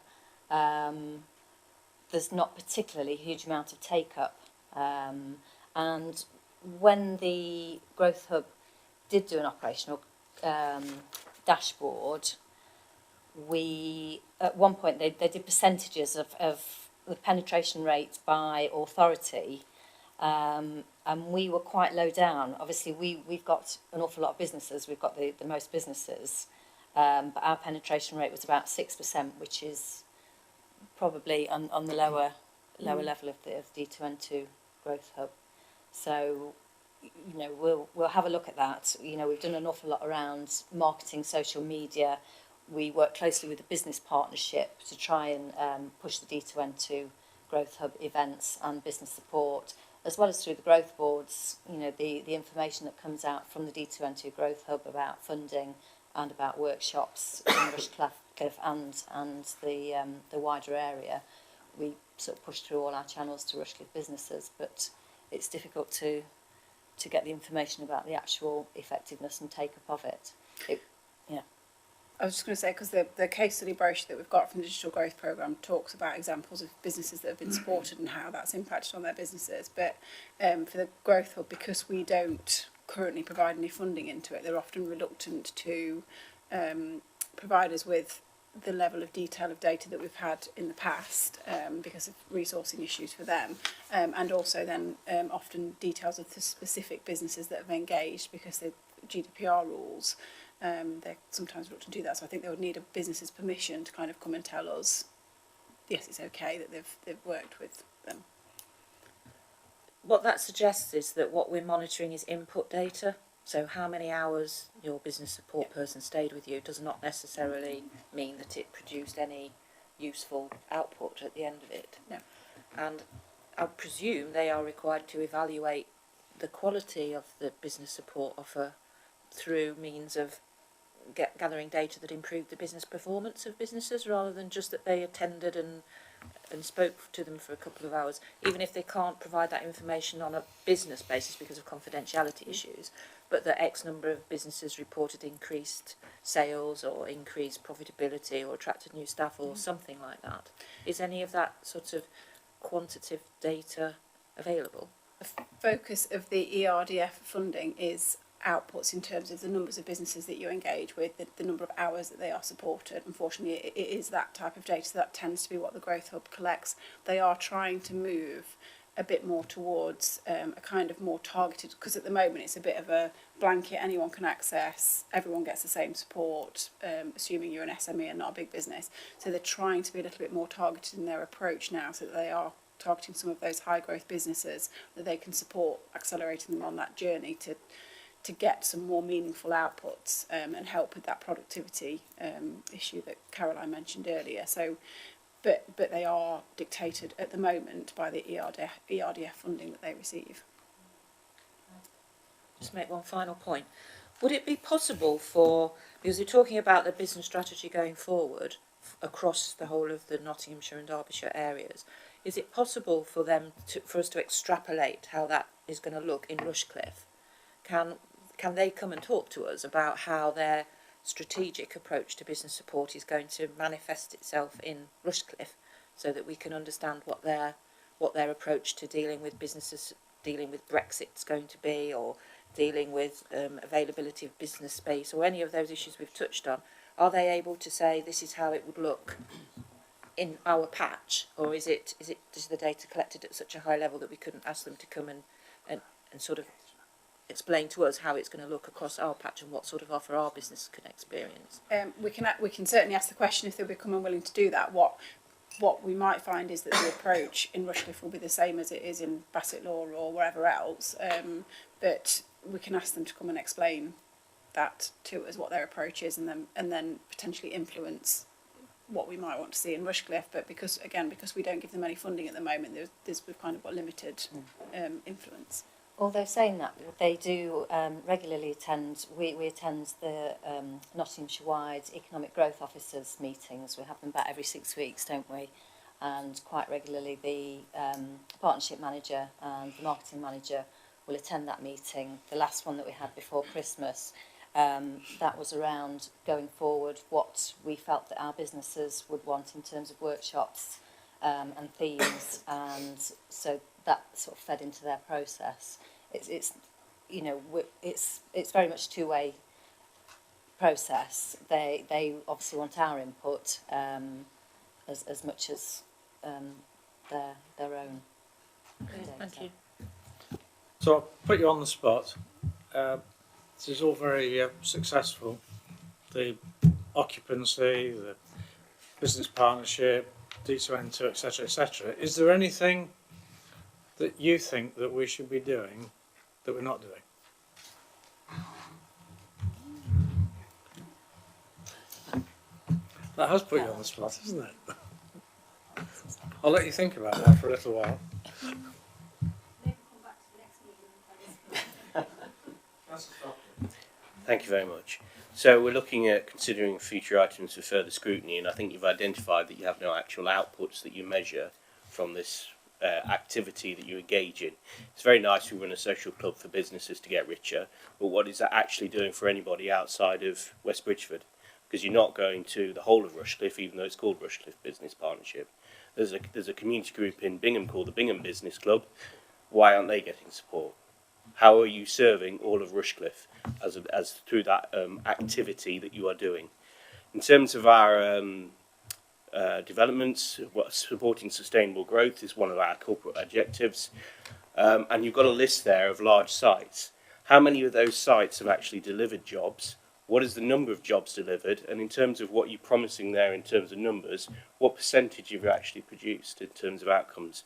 there's not particularly a huge amount of take-up. And when the Growth Hub did do an operational dashboard, we, at one point, they did percentages of the penetration rate by authority, and we were quite low down. Obviously, we've got an awful lot of businesses. We've got the most businesses, but our penetration rate was about 6%, which is probably on the lower level of the D2N2 Growth Hub. So, you know, we'll have a look at that. You know, we've done an awful lot around marketing, social media. We work closely with the business partnership to try and push the D2N2 Growth Hub events and business support, as well as through the growth boards. You know, the information that comes out from the D2N2 Growth Hub about funding and about workshops in Rushcliffe and the wider area. We sort of push through all our channels to Rushcliffe businesses, but it's difficult to get the information about the actual effectiveness and take-up of it.
I was just going to say, because the case study brochure that we've got from the Digital Growth Programme talks about examples of businesses that have been supported and how that's impacted on their businesses. But for the Growth Hub, because we don't currently provide any funding into it, they're often reluctant to provide us with the level of detail of data that we've had in the past because of resourcing issues for them, and also then often details of the specific businesses that have engaged because the GDPR rules. They're sometimes reluctant to do that, so I think they would need a business's permission to kind of come and tell us, yes, it's okay that they've worked with them.
What that suggests is that what we're monitoring is input data. So how many hours your business support person stayed with you does not necessarily mean that it produced any useful output at the end of it.
No.
And I presume they are required to evaluate the quality of the business support offer through means of gathering data that improved the business performance of businesses, rather than just that they attended and spoke to them for a couple of hours, even if they can't provide that information on a business basis because of confidentiality issues, but that X number of businesses reported increased sales or increased profitability or attracted new staff or something like that. Is any of that sort of quantitative data available?
The focus of the ERDF funding is outputs in terms of the numbers of businesses that you engage with, the number of hours that they are supported. Unfortunately, it is that type of data that tends to be what the Growth Hub collects. They are trying to move a bit more towards a kind of more targeted, because at the moment it's a bit of a blanket, anyone can access, everyone gets the same support, assuming you're an SME and not a big business. So they're trying to be a little bit more targeted in their approach now, so that they are targeting some of those high growth businesses that they can support, accelerating them on that journey to get some more meaningful outputs and help with that productivity issue that Caroline mentioned earlier. So, but they are dictated at the moment by the ERDF funding that they receive.
Just make one final point. Would it be possible for, because you're talking about the business strategy going forward across the whole of the Nottinghamshire and Derbyshire areas, is it possible for us to extrapolate how that is going to look in Rushcliffe? Can they come and talk to us about how their strategic approach to business support is going to manifest itself in Rushcliffe, so that we can understand what their approach to dealing with businesses, dealing with Brexit is going to be, or dealing with availability of business space, or any of those issues we've touched on? Are they able to say this is how it would look in our patch, or is the data collected at such a high level that we couldn't ask them to come and sort of explain to us how it's going to look across our patch and what sort of offer our business can experience?
We can certainly ask the question if they'll become unwilling to do that. What we might find is that the approach in Rushcliffe will be the same as it is in Bassett Law or wherever else, but we can ask them to come and explain that to us, what their approach is, and then potentially influence what we might want to see in Rushcliffe. But because we don't give them any funding at the moment, we've kind of got limited influence.
Although saying that, they do regularly attend, we attend the Nottinghamshire-wide Economic Growth Officers meetings. We have them about every 6 weeks, don't we? And quite regularly the partnership manager and the marketing manager will attend that meeting. The last one that we had before Christmas, that was around going forward what we felt that our businesses would want in terms of workshops and themes, and so that sort of fed into their process. It's you know, it's very much a two-way process. They obviously want our input as much as their own.
Thank you.
So I'll put you on the spot. This is all very successful. The occupancy, the business partnership, D2N2, etc., etc. Is there anything that you think that we should be doing that we're not doing? That has put you on the spot, hasn't it? I'll let you think about that for a little while.
Thank you very much. So we're looking at considering future items for further scrutiny, and I think you've identified that you have no actual outputs that you measure from this activity that you engage in. It's very nice we run a social club for businesses to get richer, but what is that actually doing for anybody outside of West Bridgford? Because you're not going to the whole of Rushcliffe, even though it's called Rushcliffe Business Partnership. There's a community group in Bingham called the Bingham Business Club. Why aren't they getting support? How are you serving all of Rushcliffe as through that activity that you are doing? In terms of our developments, supporting sustainable growth is one of our corporate objectives. And you've got a list there of large sites. How many of those sites have actually delivered jobs? What is the number of jobs delivered? And in terms of what you're promising there in terms of numbers, what percentage have you actually produced in terms of outcomes?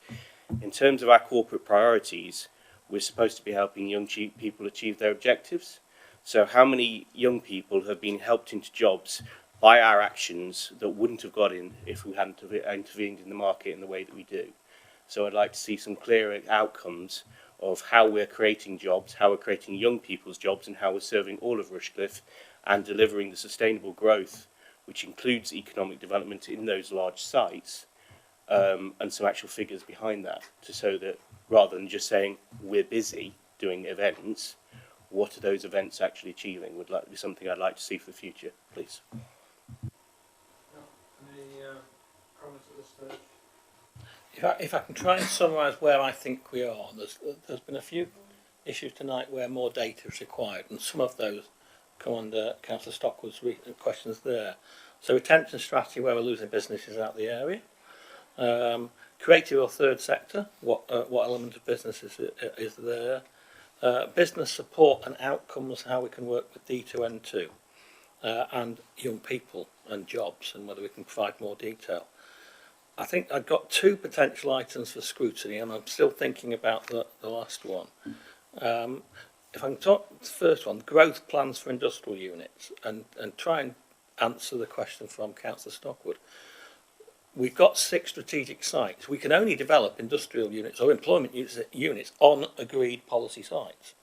In terms of our corporate priorities, we're supposed to be helping young people achieve their objectives. So how many young people have been helped into jobs by our actions that wouldn't have got in if we hadn't intervened in the market in the way that we do? So I'd like to see some clearer outcomes of how we're creating jobs, how we're creating young people's jobs, and how we're serving all of Rushcliffe and delivering the sustainable growth, which includes economic development in those large sites, and some actual figures behind that, to show that rather than just saying we're busy doing events, what are those events actually achieving would like to be something I'd like to see for the future, please.
Any comments at this stage?
If I can try and summarise where I think we are, there's been a few issues tonight where more data is required, and some of those come under Councillor Stockwood's questions there. So retention strategy, where we're losing businesses out of the area. Creative or third sector, what element of business is there? Business support and outcomes, how we can work with D2N2, and young people and jobs, and whether we can provide more detail. I think I've got two potential items for scrutiny, and I'm still thinking about the last one. If I can talk the first one, growth plans for industrial units, and try and answer the question from Councillor Stockwood. We've got 6 strategic sites. We can only develop industrial units or employment units on agreed policy sites.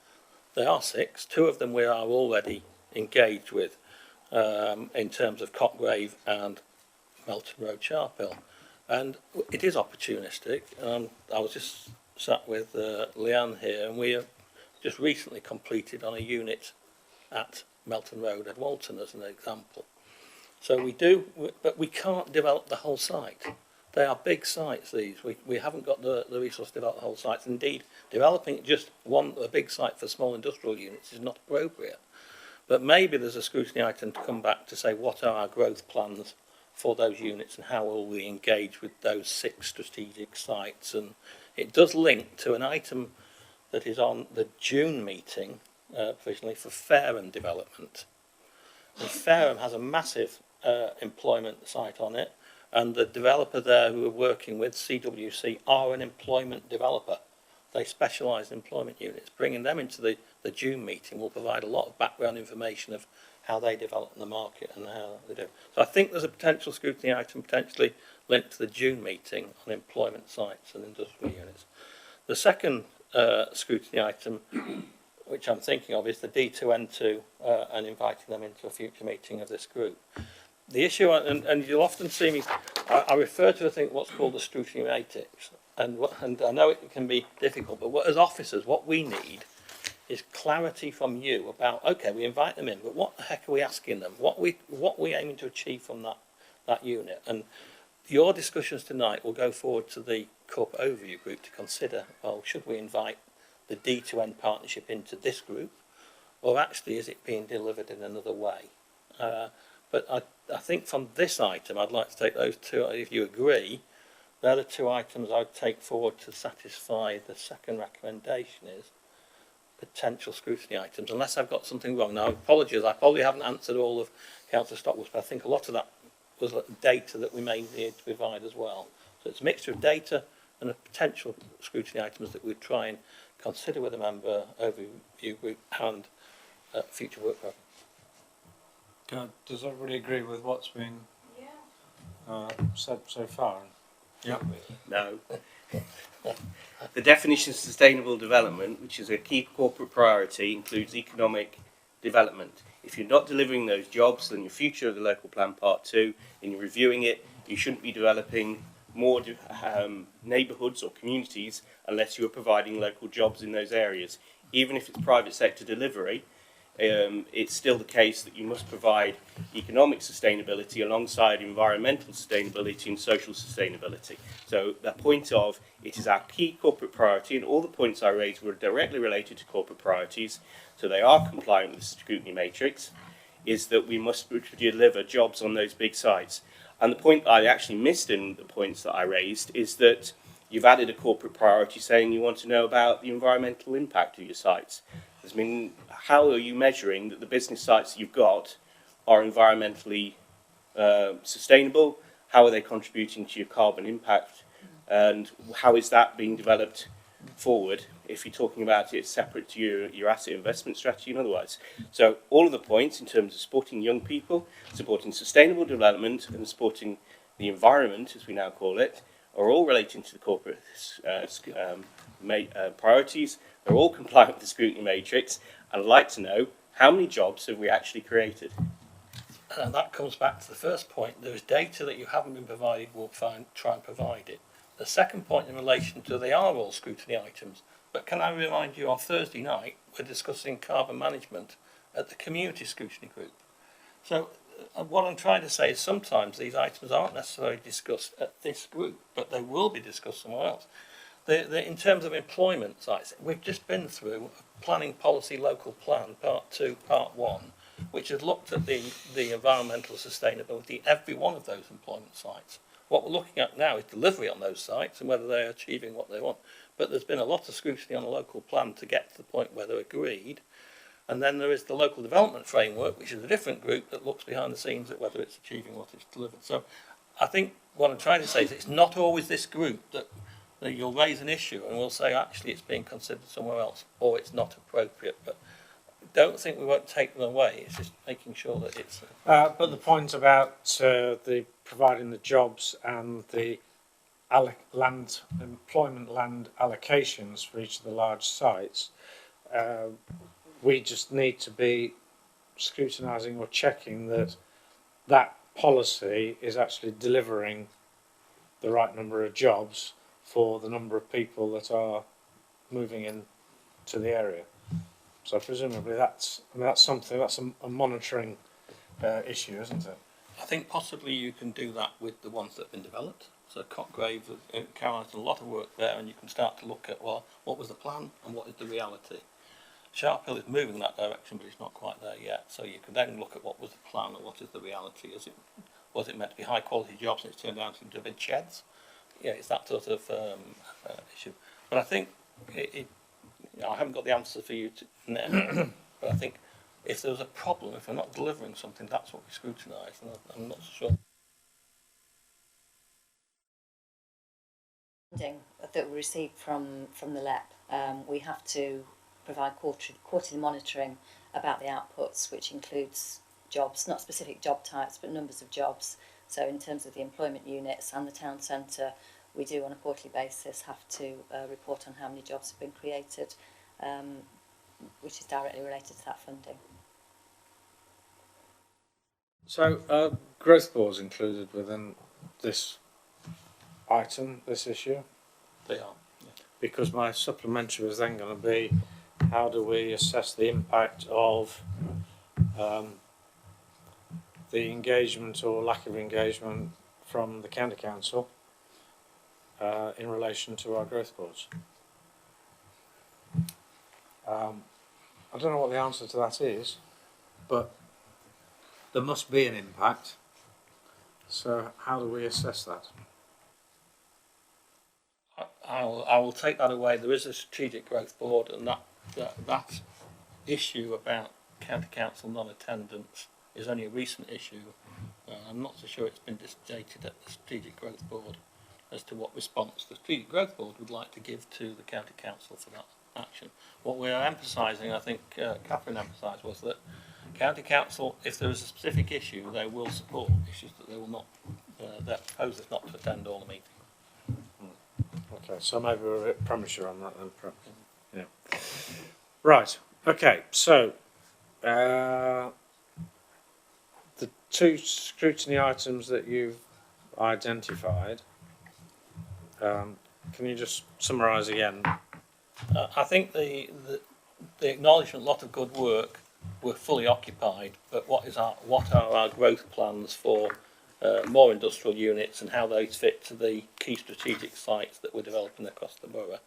There are 6. 2 of them we are already engaged with in terms of Copgrave and Melton Road, Sharphill. And it is opportunistic. I was just sat with Leanne here, and we have just recently completed on a unit at Melton Road at Walton as an example. So we do, but we can't develop the whole site. They are big sites, these. We haven't got the resource to develop the whole sites. Indeed, developing just a big site for small industrial units is not appropriate. But maybe there's a scrutiny item to come back to say what are our growth plans for those units and how will we engage with those 6 strategic sites. And it does link to an item that is on the June meeting, provisionally, for Fareham development. And Fareham has a massive employment site on it, and the developer there who we're working with, CWC, are an employment developer. They specialise in employment units. Bringing them into the June meeting will provide a lot of background information of how they develop in the market and how they do. So I think there's a potential scrutiny item potentially linked to the June meeting on employment sites and industrial units. The second scrutiny item, which I'm thinking of, is the D2N2 and inviting them into a future meeting of this group. The issue, and you'll often see me, I refer to, I think, what's called the scrutiny matrix. and I know it can be difficult, but as officers, what we need is clarity from you about, okay, we invite them in, but what the heck are we asking them? What we aiming to achieve from that unit? And your discussions tonight will go forward to the corporate overview group to consider, well, should we invite the D2N partnership into this group, or actually is it being delivered in another way? But I think from this item, I'd like to take those two, if you agree, they're the two items I'd take forward to satisfy the second recommendation is potential scrutiny items, unless I've got something wrong. Now, apologies, I probably haven't answered all of Councillor Stockwood's, but I think a lot of that was data that we may need to provide as well. So it's a mixture of data and of potential scrutiny items that we'd try and consider with a member overview group and future work programme.
God, does everybody agree with what's been said so far? Yeah.
No. The definition of sustainable development, which is a key corporate priority, includes economic development. If you're not delivering those jobs, then your future of the local plan part 2, and you're reviewing it, you shouldn't be developing more neighbourhoods or communities unless you're providing local jobs in those areas. Even if it's private sector delivery, it's still the case that you must provide economic sustainability alongside environmental sustainability and social sustainability. So the point of it is our key corporate priority, and all the points I raised were directly related to corporate priorities, so they are compliant with the scrutiny matrix, is that we must deliver jobs on those big sites. And the point I actually missed in the points that I raised is that you've added a corporate priority saying you want to know about the environmental impact of your sites. I mean, how are you measuring that the business sites you've got are environmentally sustainable? How are they contributing to your carbon impact? And how is that being developed forward if you're talking about it separate to your asset investment strategy and otherwise? So all of the points in terms of supporting young people, supporting sustainable development and supporting the environment, as we now call it, are all relating to the corporate priorities. They're all compliant with the scrutiny matrix, and I'd like to know how many jobs have we actually created?
And that comes back to the first point. There is data that you haven't been provided, we'll try and provide it. The second point in relation to they are all scrutiny items, but can I remind you on Thursday night we're discussing carbon management at the community scrutiny group. So what I'm trying to say is sometimes these items aren't necessarily discussed at this group, but they will be discussed somewhere else. In terms of employment sites, we've just been through Planning Policy Local Plan, Part 2, Part 1, which has looked at the environmental sustainability of every one of those employment sites. What we're looking at now is delivery on those sites and whether they're achieving what they want. But there's been a lot of scrutiny on the local plan to get to the point where they're agreed. And then there is the local development framework, which is a different group that looks behind the scenes at whether it's achieving what it's delivered. So I think what I'm trying to say is it's not always this group that you'll raise an issue and we'll say actually it's being considered somewhere else or it's not appropriate. But don't think we won't take them away. It's just making sure that it's...
But the point about the providing the jobs and the employment land allocations for each of the large sites, we just need to be scrutinising or checking that that policy is actually delivering the right number of jobs for the number of people that are moving into the area. So presumably that's something, that's a monitoring issue, isn't it?
I think possibly you can do that with the ones that have been developed. So Cotgrave, Caroline's done a lot of work there, and you can start to look at, well, what was the plan and what is the reality? Sharp Hill is moving in that direction, but it's not quite there yet. So you can then look at what was the plan and what is the reality. Was it meant to be high quality jobs and it's turned out into big sheds? Yeah, it's that sort of issue. But I think I haven't got the answer for you now, but I think if there was a problem, if we're not delivering something, that's what we scrutinise, and I'm not sure.
Funding that we receive from the LEP, we have to provide quarterly monitoring about the outputs, which includes jobs, not specific job types, but numbers of jobs. So in terms of the employment units and the town centre, we do on a quarterly basis have to report on how many jobs have been created, which is directly related to that funding.
So growth boards included within this item, this issue?
They are.
Because my supplementary was then going to be, how do we assess the impact of the engagement or lack of engagement from the county council in relation to our growth boards? I don't know what the answer to that is, but there must be an impact. So how do we assess that?
I will take that away. There is a strategic growth board, and that issue about county council non-attendance is only a recent issue. I'm not so sure it's been stated at the strategic growth board as to what response the strategic growth board would like to give to the county council for that action. What we are emphasising, I think Catherine emphasised, was that county council, if there is a specific issue, they will support issues that they will not. Their proposal is not to attend all the meetings.
Okay, so maybe we're a bit premature on that then, perhaps. Yeah. Right. Okay. So the two scrutiny items that you've identified, can you just summarise again?
I think the acknowledgement, lot of good work, we're fully occupied. But what are our growth plans for more industrial units and how those fit to the key strategic sites that we're developing across the borough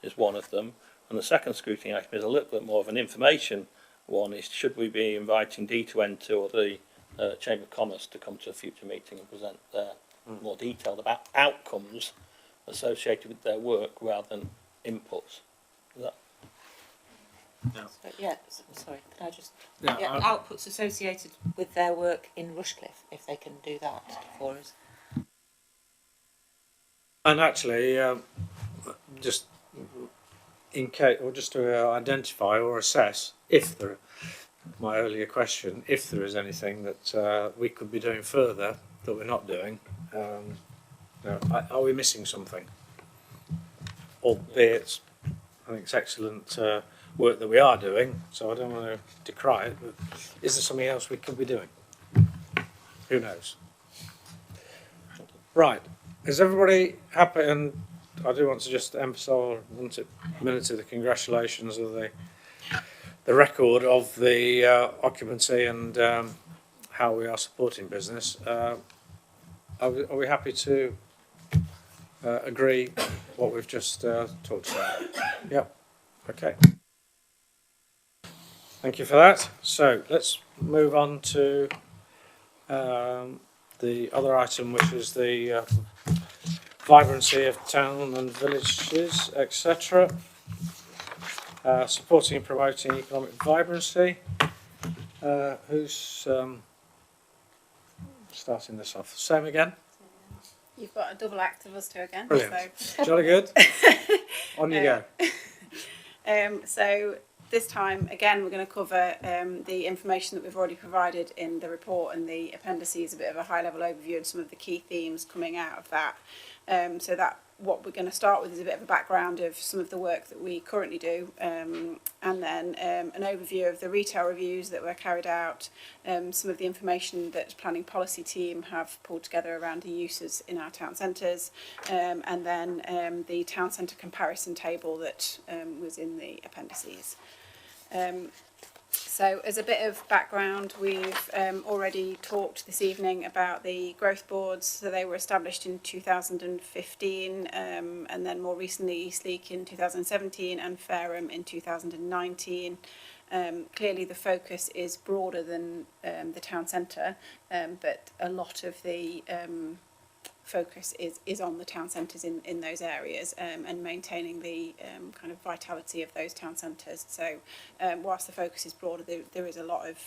is one of them. And the second scrutiny item is a little bit more of an information one, is should we be inviting D2N2 or the Chamber of Commerce to come to a future meeting and present their more detailed about outcomes associated with their work rather than inputs. Is that?
No.
So, yeah, sorry, can I just...
Yeah,
outputs associated with their work in Rushcliffe, if they can do that for us.
And actually, just in case, or just to identify or assess, if there, my earlier question, if there is anything that we could be doing further that we're not doing, are we missing something? Albeit, I think it's excellent work that we are doing, so I don't want to decry it, but is there something else we could be doing? Who knows? Right. Is everybody happy? And I do want to just emphasise, a minute of the congratulations of the record of the occupancy and how we are supporting business. Are we happy to agree what we've just talked about? Yep. Okay. Thank you for that. So let's move on to the other item, which is the vibrancy of town and villages, etc. Supporting and promoting economic vibrancy. Who's starting this off? Same again?
You've got a double act of us two again.
Brilliant.
So.
Jolly good. On you go.
So this time, again, we're going to cover the information that we've already provided in the report and the appendices, a bit of a high-level overview and some of the key themes coming out of that. So that what we're going to start with is a bit of a background of some of the work that we currently do, and then an overview of the retail reviews that were carried out, some of the information that the planning policy team have pulled together around the uses in our town centres, and then the town centre comparison table that was in the appendices. So as a bit of background, we've already talked this evening about the growth boards. So they were established in 2015, and then more recently Eastleek in 2017 and Fareham in 2019. Clearly the focus is broader than the town centre, but a lot of the focus is on the town centres in those areas, and maintaining the kind of vitality of those town centres. So whilst the focus is broader, there is a lot of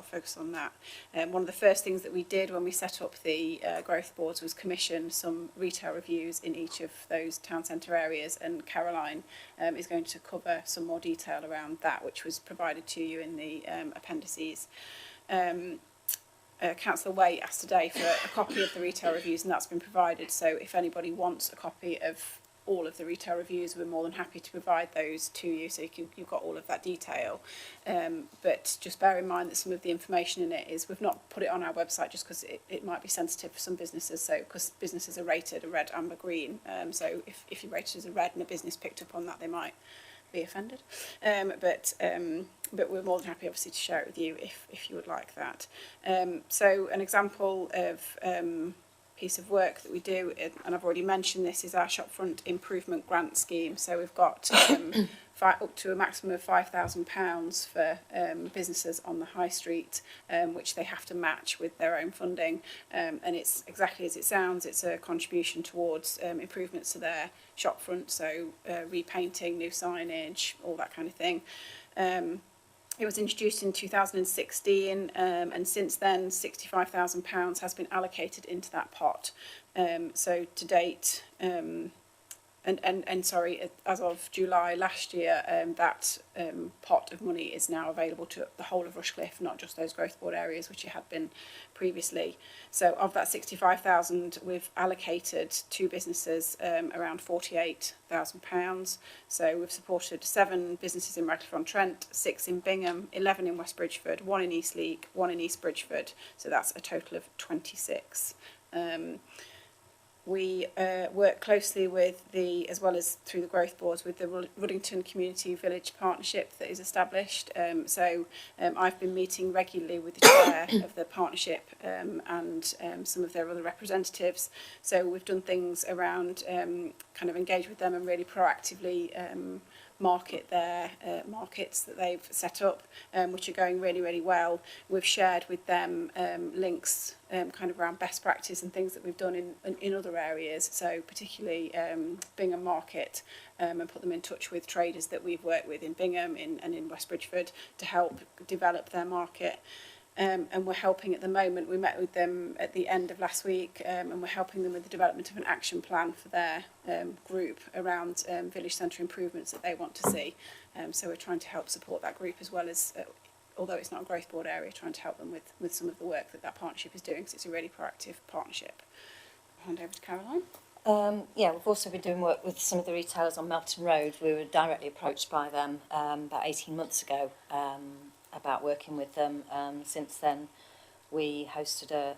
focus on that. One of the first things that we did when we set up the growth boards was commission some retail reviews in each of those town centre areas, and Caroline is going to cover some more detail around that, which was provided to you in the appendices. Councillor Waite asked today for a copy of the retail reviews, and that's been provided. So if anybody wants a copy of all of the retail reviews, we're more than happy to provide those to you, so you've got all of that detail. But just bear in mind that some of the information in it is, we've not put it on our website just because it might be sensitive for some businesses, so because businesses are rated a red, amber, green, so if you're rated as a red and a business picked up on that, they might be offended. But we're more than happy obviously to share it with you if you would like that. So an example of piece of work that we do, and I've already mentioned this, is our shopfront improvement grant scheme. So we've got up to a maximum of £5,000 for businesses on the high street, which they have to match with their own funding, and it's exactly as it sounds. It's a contribution towards improvements to their shopfront, so repainting, new signage, all that kind of thing. It was introduced in 2016, and since then £65,000 has been allocated into that pot. So to date, sorry, as of July last year, that pot of money is now available to the whole of Rushcliffe, not just those growth board areas, which it had been previously. So of that 65,000, we've allocated to businesses around £48,000. So we've supported 7 businesses in Radcliffe-on-Trent, 6 in Bingham, 11 in West Bridgeford, 1 in Eastleigh, 1 in East Bridgeford. So that's a total of 26. We work closely with as well as through the growth boards, with the Ruddington Community Village Partnership that is established. I've been meeting regularly with the chair of the partnership and some of their other representatives. So we've done things around kind of engage with them and really proactively market their markets that they've set up, which are going really, really well. We've shared with them links kind of around best practice and things that we've done in other areas, so particularly Bingham Market, and put them in touch with traders that we've worked with in Bingham and in West Bridgeford to help develop their market. And we're helping at the moment. We met with them at the end of last week, and we're helping them with the development of an action plan for their group around village centre improvements that they want to see. So we're trying to help support that group, as well as, although it's not a growth board area, trying to help them with some of the work that partnership is doing, because it's a really proactive partnership. I'll hand over to Caroline.
Yeah, we've also been doing work with some of the retailers on Melton Road. We were directly approached by them about 18 months ago about working with them. Since then, we hosted a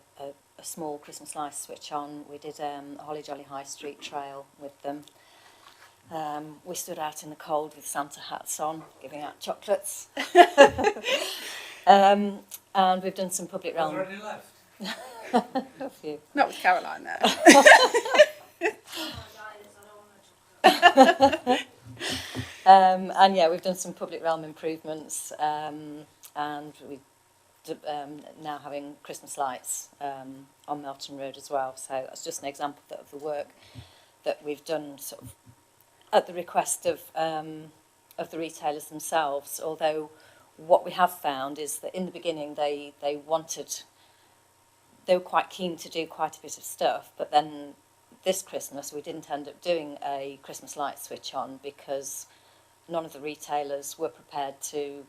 small Christmas lights switch on. We did a Holly Jolly High Street trail with them. We stood out in the cold with Santa hats on, giving out chocolates. And we've done some public realm.
Already left.
A few.
Not with Caroline there.
And yeah, we've done some public realm improvements, and we now having Christmas lights on Melton Road as well. So that's just an example of the work that we've done, sort of at the request of the retailers themselves. Although what we have found is that in the beginning they were quite keen to do quite a bit of stuff, but then this Christmas we didn't end up doing a Christmas light switch on because none of the retailers were prepared to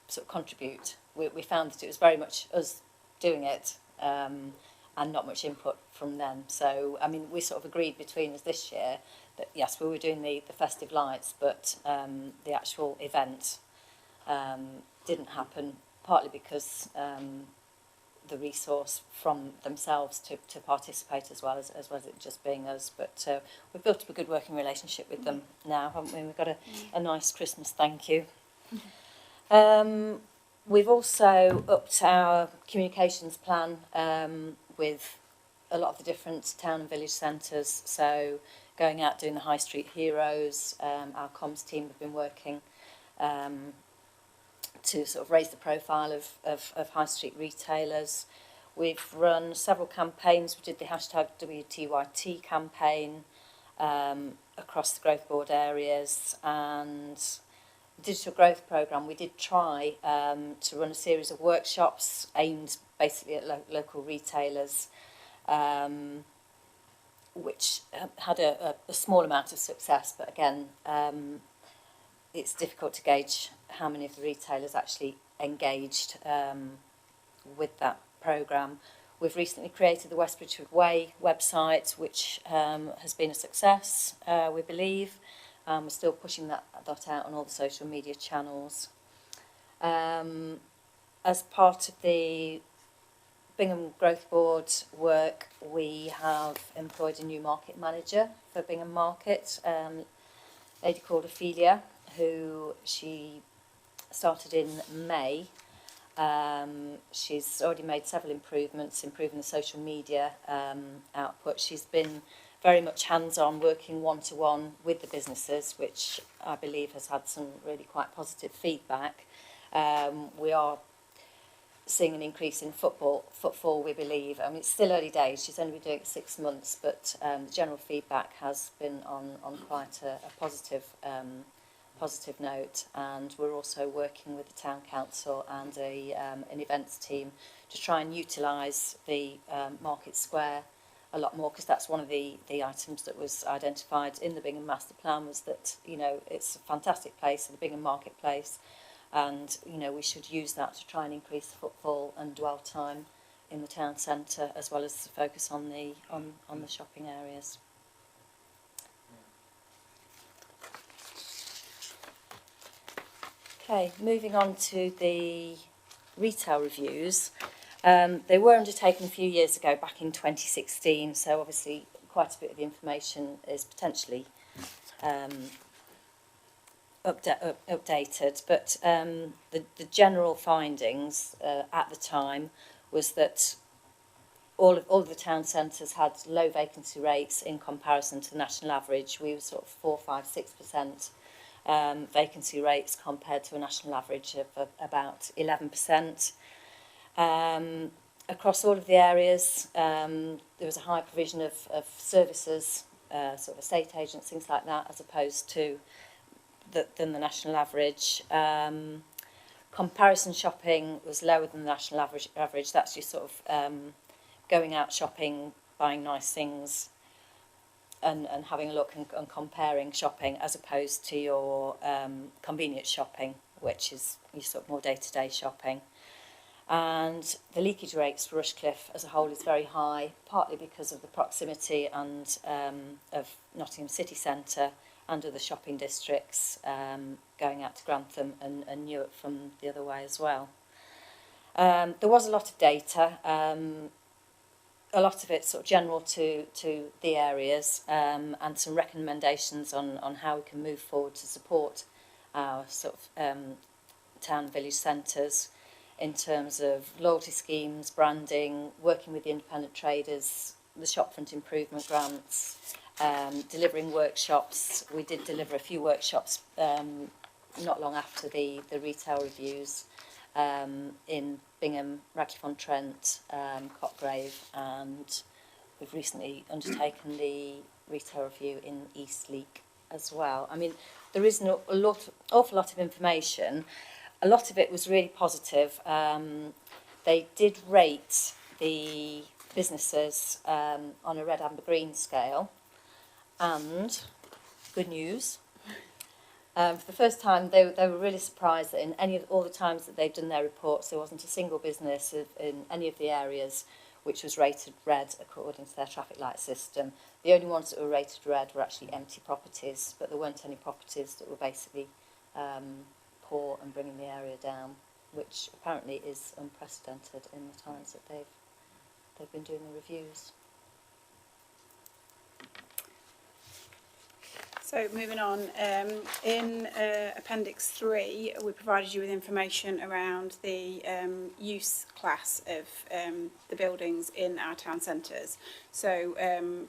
sort of contribute. We found that it was very much us doing it, and not much input from them. So, I mean, we sort of agreed between us this year that yes, we were doing the festive lights, but the actual event didn't happen, partly because the resource from themselves to participate as well as it just being us. But we've built up a good working relationship with them now, haven't we? We've got a nice Christmas thank you. We've also upped our communications plan with a lot of the different town and village centres. So going out doing the High Street Heroes, our comms team have been working to sort of raise the profile of high street retailers. We've run several campaigns. We did the hashtag WTYT campaign across the growth board areas, and the digital growth programme, we did try to run a series of workshops aimed basically at local retailers, which had a small amount of success, but again, it's difficult to gauge how many of the retailers actually engaged with that programme. We've recently created the Westbridge Way website, which has been a success, we believe. We're still pushing that out on all the social media channels. As part of the Bingham Growth Board work, we have employed a new market manager for Bingham Market, a lady called Ophelia, who she started in May. She's already made several improvements, improving the social media output. She's been very much hands-on, working one-to-one with the businesses, which I believe has had some really quite positive feedback. We are seeing an increase in footfall, we believe. I mean, it's still early days. She's only been doing it 6 months, but the general feedback has been on quite a positive note. And we're also working with the Town Council and an events team to try and utilise the Market Square a lot more, because that's one of the items that was identified in the Bingham Master Plan, was that, you know, it's a fantastic place, the Bingham Marketplace, and, you know, we should use that to try and increase the footfall and dwell time in the town centre, as well as focus on the shopping areas. Okay, moving on to the retail reviews. They were undertaken a few years ago, back in 2016, so obviously quite a bit of the information is potentially updated, but the general findings at the time was that all of the town centres had low vacancy rates in comparison to the national average. We were sort of 4, 5, 6% vacancy rates compared to a national average of about 11%. Across all of the areas, there was a high provision of services, sort of estate agents, things like that, as opposed to than the national average. Comparison shopping was lower than the national average. That's your sort of going out shopping, buying nice things, and having a look and comparing shopping, as opposed to your convenience shopping, which is your sort of more day-to-day shopping. And the leakage rates for Rushcliffe as a whole is very high, partly because of the proximity and of Nottingham city centre and other shopping districts, going out to Grantham and Newark from the other way as well. There was a lot of data, a lot of it sort of general to the areas, and some recommendations on how we can move forward to support our sort of town village centres in terms of loyalty schemes, branding, working with the independent traders, the shopfront improvement grants, delivering workshops. We did deliver a few workshops not long after the retail reviews in Bingham, Radcliffe-on-Trent, Cotgrave, and we've recently undertaken the retail review in Eastleek as well. I mean, there is awful lot of information. A lot of it was really positive. They did rate the businesses on a red, amber, green scale. And good news, for the first time they were really surprised that in all the times that they've done their reports, there wasn't a single business in any of the areas which was rated red according to their traffic light system. The only ones that were rated red were actually empty properties, but there weren't any properties that were basically poor and bringing the area down, which apparently is unprecedented in the times that they've been doing the reviews.
So moving on, in Appendix 3, we provided you with information around the use class of the buildings in our town centres. So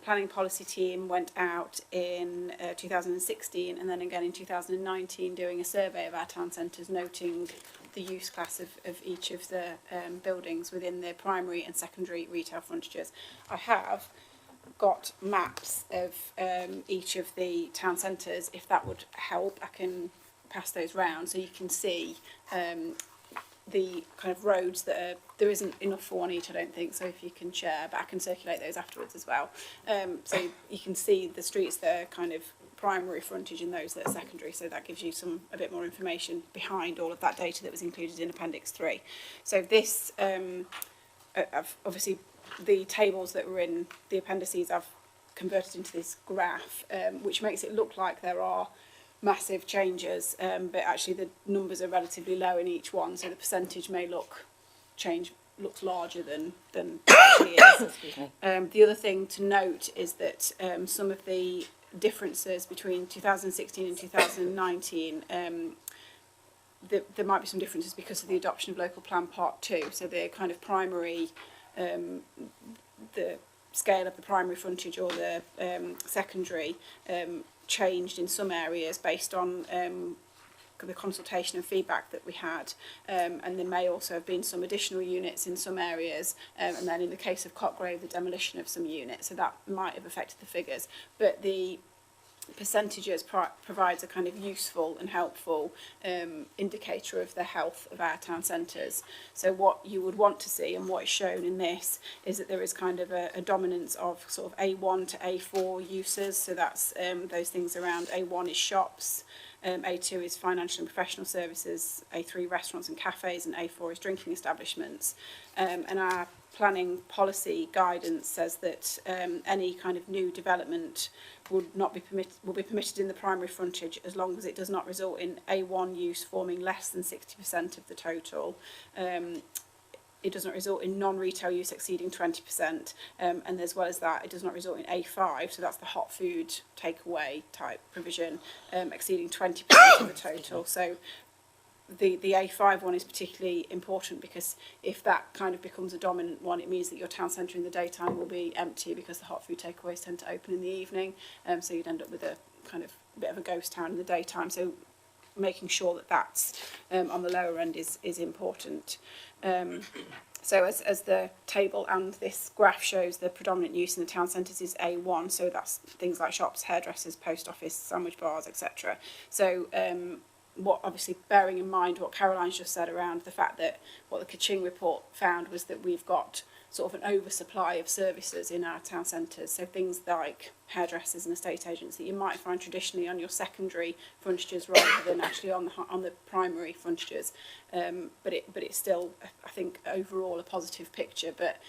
planning policy team went out in 2016 and then again in 2019 doing a survey of our town centres, noting the use class of each of the buildings within the primary and secondary retail frontages. I have got maps of each of the town centres. If that would help, I can pass those round so you can see the kind of roads that are, there isn't enough for one each, I don't think, so if you can share, but I can circulate those afterwards as well. So you can see the streets that are kind of primary frontage and those that are secondary, so that gives you a bit more information behind all of that data that was included in Appendix 3. So this, I've obviously the tables that were in the appendices I've converted into this graph, which makes it look like there are massive changes, but actually the numbers are relatively low in each one, so the percentage may looks larger than it actually is.
Excuse me.
The other thing to note is that some of the differences between 2016 and 2019, there might be some differences because of the adoption of Local Plan Part 2. So the kind of primary, the scale of the primary frontage or the secondary changed in some areas based on the consultation and feedback that we had, and there may also have been some additional units in some areas, and then in the case of Cotgrave, the demolition of some units, so that might have affected the figures. But the percentages provides a kind of useful and helpful indicator of the health of our town centres. So what you would want to see, and what is shown in this, is that there is kind of a dominance of sort of A1 to A4 uses. So that's those things around A1 is shops, A2 is financial and professional services, A3 restaurants and cafes, and A4 is drinking establishments. And our planning policy guidance says that any kind of new development will be permitted in the primary frontage as long as it does not result in A1 use forming less than 60% of the total. It does not result in non-retail use exceeding 20%, and as well as that, it does not result in A5, so that's the hot food takeaway type provision, exceeding 20% of the total. So the A5 one is particularly important because if that kind of becomes a dominant one, it means that your town centre in the daytime will be empty because the hot food takeaways tend to open in the evening, so you'd end up with a kind of bit of a ghost town in the daytime. So making sure that that's on the lower end is important. So as the table and this graph shows, the predominant use in the town centres is A1, so that's things like shops, hairdressers, post office, sandwich bars, etc. So what obviously bearing in mind what Caroline's just said around the fact that what the Kaching report found was that we've got sort of an oversupply of services in our town centres, so things like hairdressers and estate agents that you might find traditionally on your secondary frontages rather than actually on the primary frontages, but it's still, I think, overall a positive picture. But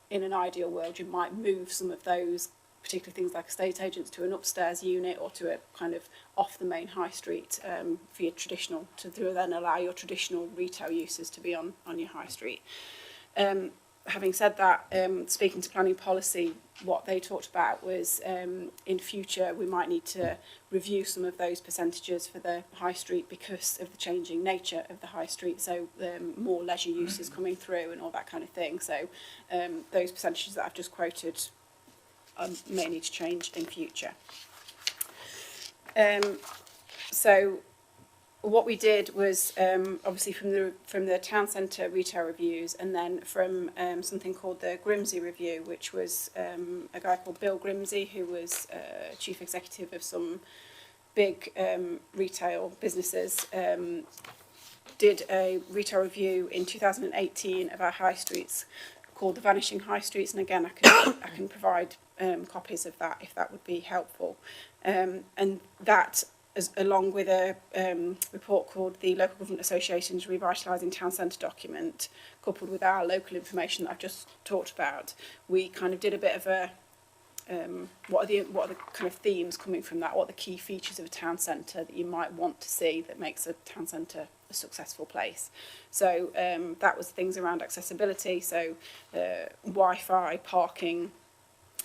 in an ideal world you might move some of those, particularly things like estate agents, to an upstairs unit or to a kind of off the main high street for your traditional, to then allow your traditional retail uses to be on your high street. Having said that, speaking to planning policy, what they talked about was in future we might need to review some of those percentages for the high street because of the changing nature of the high street, so more leisure uses coming through and all that kind of thing. So those percentages that I've just quoted may need to change in future. So what we did was obviously from the town centre retail reviews, and then from something called the Grimsey review, which was a guy called Bill Grimsey, who was chief executive of some big retail businesses, did a retail review in 2018 of our high streets called the Vanishing High Streets, and again I can provide copies of that if that would be helpful, and that along with a report called the Local Government Association's Revitalising Town Centre document, coupled with our local information that I've just talked about, we kind of did a bit of a what are the kind of themes coming from that, what are the key features of a town centre that you might want to see that makes a town centre a successful place. So that was things around accessibility, so Wi-Fi, parking,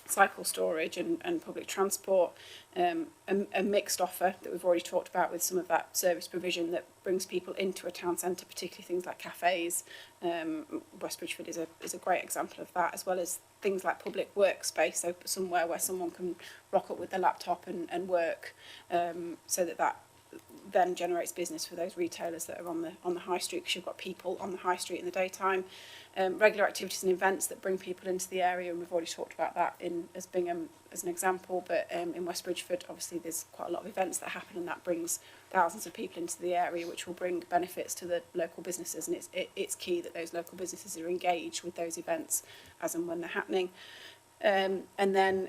cycle storage and public transport, a mixed offer that we've already talked about with some of that service provision that brings people into a town centre, particularly things like cafes. West Bridgeford is a great example of that, as well as things like public workspace, so somewhere where someone can rock up with their laptop and work, so that then generates business for those retailers that are on the high street, because you've got people on the high street in the daytime. Regular activities and events that bring people into the area, and we've already talked about that as Bingham as an example, but in West Bridgeford obviously there's quite a lot of events that happen, and that brings thousands of people into the area, which will bring benefits to the local businesses, and it's key that those local businesses are engaged with those events as and when they're happening. And then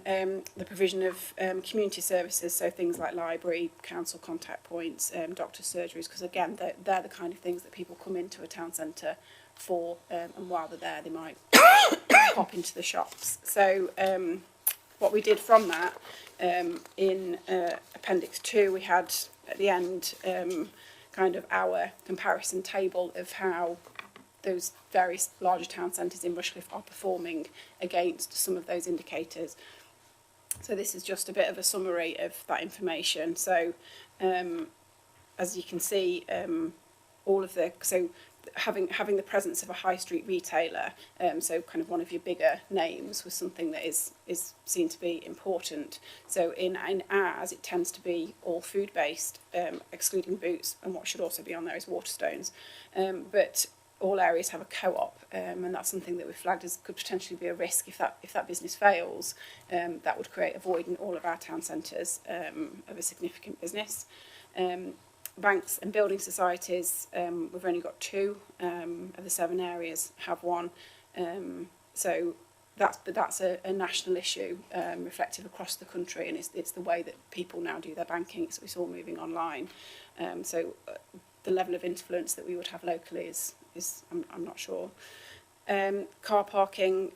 the provision of community services, so things like library, council contact points, doctors' surgeries, because again they're the kind of things that people come into a town centre for, and while they're there they might pop into the shops. So what we did from that, in Appendix 2, we had at the end kind of our comparison table of how those various larger town centres in Rushcliffe are performing against some of those indicators. So this is just a bit of a summary of that information. So as you can see, having the presence of a high street retailer, so kind of one of your bigger names, was something that is seen to be important. So in ours, it tends to be all food based, excluding Boots, and what should also be on there is Waterstones. But all areas have a co-op, and that's something that we've flagged as could potentially be a risk if that business fails. That would create a void in all of our town centres of a significant business. Banks and building societies, we've only got 2 of the 7 areas have one. So that's a national issue, reflective across the country, and it's the way that people now do their banking. It's all moving online. So the level of influence that we would have locally is I'm not sure. Car parking,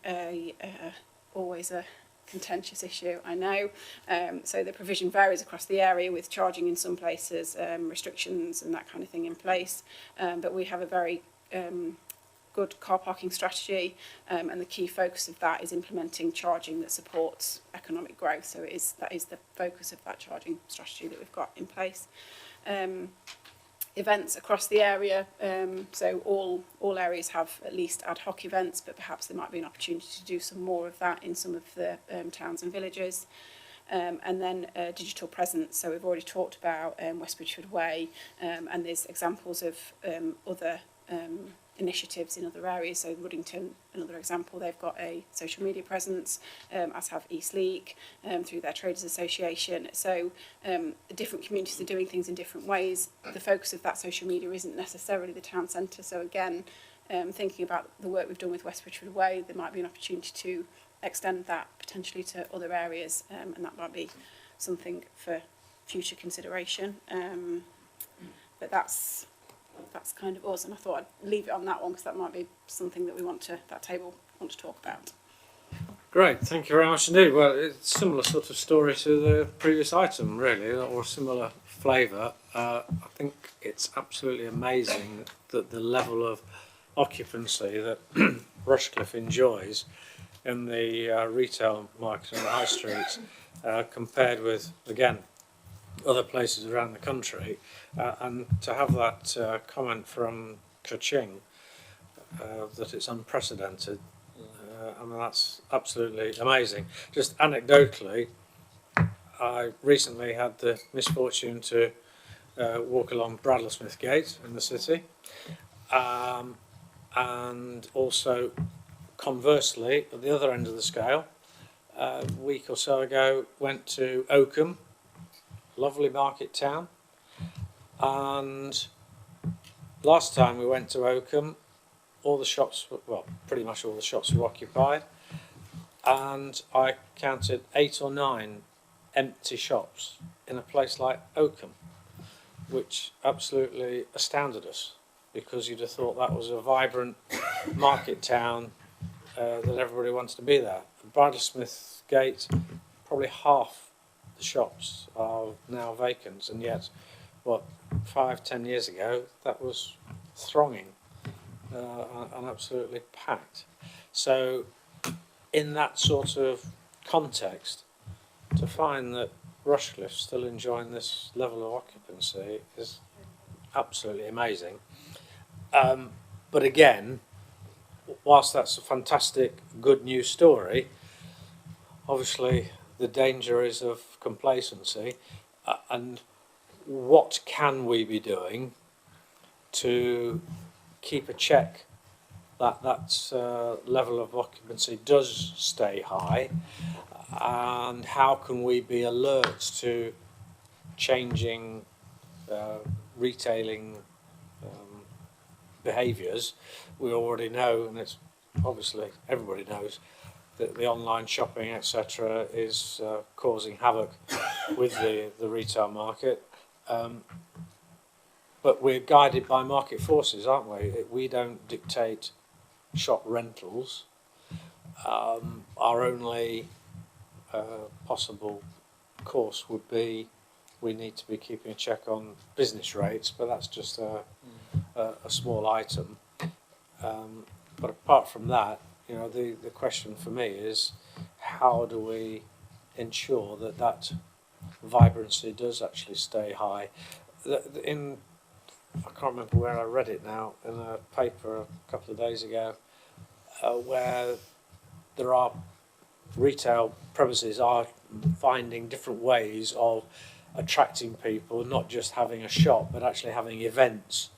always a contentious issue, I know. So the provision varies across the area, with charging in some places, restrictions and that kind of thing in place. But we have a very good car parking strategy, and the key focus of that is implementing charging that supports economic growth. So that is the focus of that charging strategy that we've got in place. Events across the area, so all areas have at least ad hoc events, but perhaps there might be an opportunity to do some more of that in some of the towns and villages. And then digital presence, so we've already talked about West Bridgford Way, and there's examples of other initiatives in other areas. So Ruddington, another example, they've got a social media presence, as have East Leek through their Traders Association. So different communities are doing things in different ways. The focus of that social media isn't necessarily the town centre. So again, thinking about the work we've done with West Bridgford Way, there might be an opportunity to extend that potentially to other areas, and that might be something for future consideration. But that's kind of us, and I thought I'd leave it on that one because that might be something that that table want to talk about.
Great, thank you very much indeed. Well, it's a similar sort of story to the previous item, really, or a similar flavour. I think it's absolutely amazing that the level of occupancy that Rushcliffe enjoys in the retail market and the high streets, compared with, again, other places around the country, and to have that comment from Kaching that it's unprecedented, I mean, that's absolutely amazing. Just anecdotally, I recently had the misfortune to walk along Bradley-Smith Gate in the city, and also conversely, at the other end of the scale, a week or so ago went to Oakham, lovely market town, and last time we went to Oakham, all the shops, well, pretty much all the shops were occupied, and I counted 8 or 9 empty shops in a place like Oakham, which absolutely astounded us, because you'd have thought that was a vibrant market town, that everybody wants to be there. Bradley-Smith Gate, probably half the shops are now vacant, and yet, 5-10 years ago, that was thronging and absolutely packed. So, in that sort of context, to find that Rushcliffe's still enjoying this level of occupancy is absolutely amazing. But again, whilst that's a fantastic, good news story, obviously the danger is of complacency, and what can we be doing to keep a check that level of occupancy does stay high, and how can we be alert to changing retailing behaviours? We already know, and it's obviously everybody knows, that the online shopping, etc., is causing havoc with the retail market. But we're guided by market forces, aren't we? We don't dictate shop rentals. our only possible course would be we need to be keeping a check on business rates, but that's just a small item. But apart from that, you know, the question for me is how do we ensure that that vibrancy does actually stay high? I can't remember where I read it now, in a paper a couple of days ago, where there are retail premises are finding different ways of attracting people, not just having a shop, but actually having events.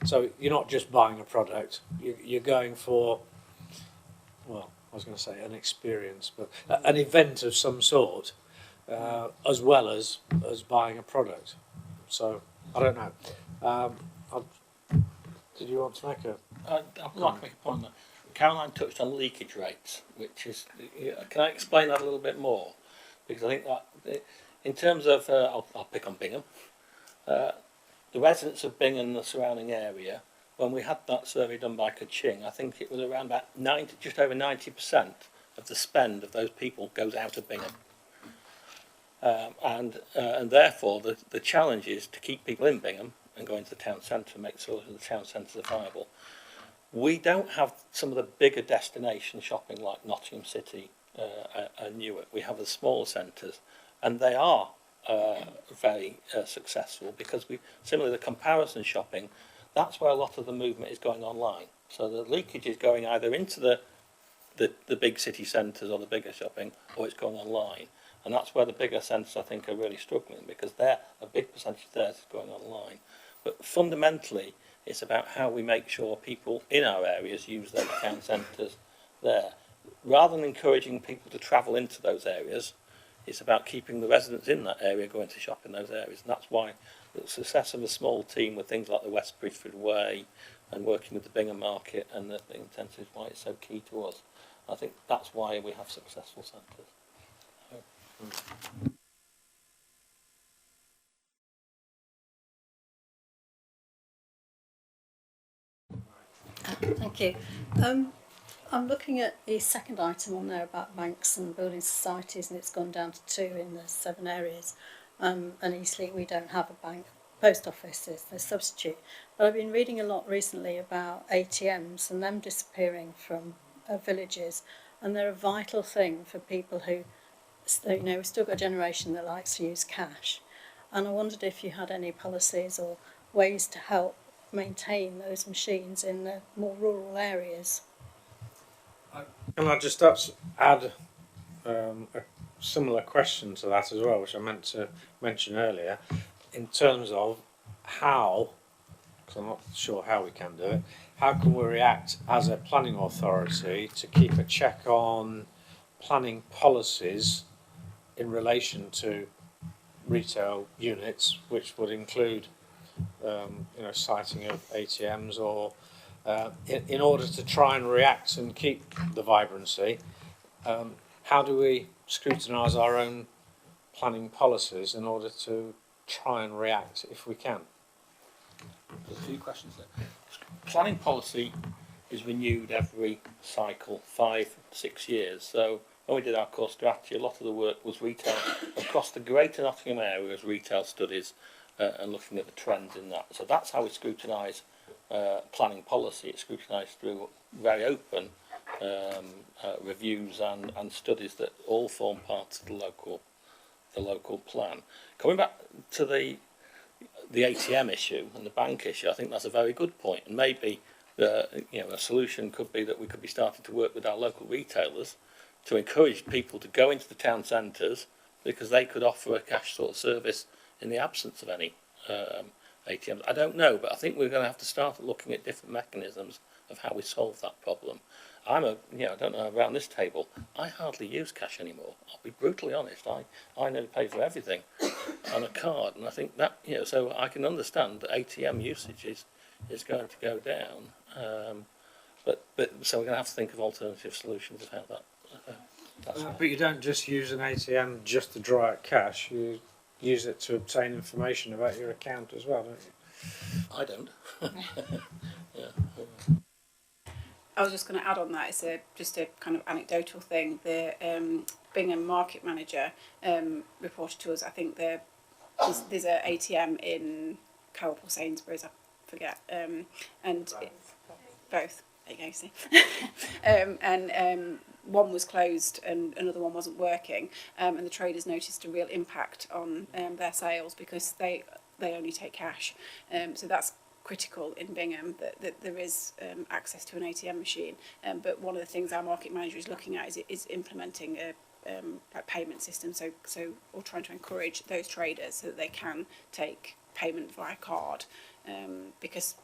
So you're not just buying a product, you're going for, well, I was going to say an experience, but an event of some sort, as well as buying a product. So, I don't know. Did you want to make a...
I'd like to make a point on that. Caroline touched on leakage rates, which is, can I explain that a little bit more? Because I think that, in terms of, I'll pick on Bingham, the residents of Bingham and the surrounding area, when we had that survey done by Kaching, I think it was around about just over 90% of the spend of those people goes out of Bingham. And therefore the challenge is to keep people in Bingham and go into the town centre and make sure that the town centres are viable. We don't have some of the bigger destination shopping like Nottingham City and Newark. We have the smaller centres, and they are very successful because similarly the comparison shopping, that's where a lot of the movement is going online. So the leakage is going either into the big city centres or the bigger shopping, or it's going online. And that's where the bigger centres, I think, are really struggling, because a big percentage of theirs is going online. But fundamentally, it's about how we make sure people in our areas use those town centres there. Rather than encouraging people to travel into those areas, it's about keeping the residents in that area going to shop in those areas. And that's why the success of a small team with things like the West Bridgeford Way and working with the Bingham Market and the intensive is why it's so key to us. I think that's why we have successful centres.
Thank you. I'm looking at the second item on there about banks and building societies, and it's gone down to 2 in the 7 areas. And Eastleigh, we don't have a bank. Post office is the substitute. But I've been reading a lot recently about ATMs and them disappearing from villages, and they're a vital thing for people who, you know, we've still got a generation that likes to use cash. And I wondered if you had any policies or ways to help maintain those machines in the more rural areas.
Can I just add a similar question to that as well, which I meant to mention earlier, in terms of how, because I'm not sure how we can do it, how can we react as a planning authority to keep a check on planning policies in relation to retail units, which would include citing of ATMs, or in order to try and react and keep the vibrancy, how do we scrutinise our own planning policies in order to try and react if we can?
There's a few questions there. Planning policy is renewed every cycle, 5-6 years. So when we did our core strategy, a lot of the work was retail across the Greater Nottingham area, as retail studies and looking at the trends in that. So that's how we scrutinise planning policy. It's scrutinised through very open reviews and studies that all form part of the local plan. Coming back to the ATM issue and the bank issue, I think that's a very good point. And maybe a solution could be that we could be starting to work with our local retailers to encourage people to go into the town centres, because they could offer a cash sort of service in the absence of any ATMs. I don't know, but I think we're going to have to start looking at different mechanisms of how we solve that problem. I don't know, around this table, I hardly use cash anymore. I'll be brutally honest. I nearly pay for everything on a card, and I think that, so I can understand that ATM usage is going to go down. So we're going to have to think of alternative solutions of how that's
but you don't just use an ATM just to draw out cash. You use it to obtain information about your account as well, don't you?
I don't. Yeah.
I was just going to add on that. It's just a kind of anecdotal thing. The Bingham market manager reported to us. I think there's a ATM in Co-op or Sainsbury's. I forget. And both. There you go. See. One was closed and another one wasn't working, and the traders noticed a real impact on their sales because they only take cash. So that's critical in Bingham that there is access to an ATM machine. But one of the things our market manager is looking at is implementing a payment system. So or trying to encourage those traders so that they can take payment via card, because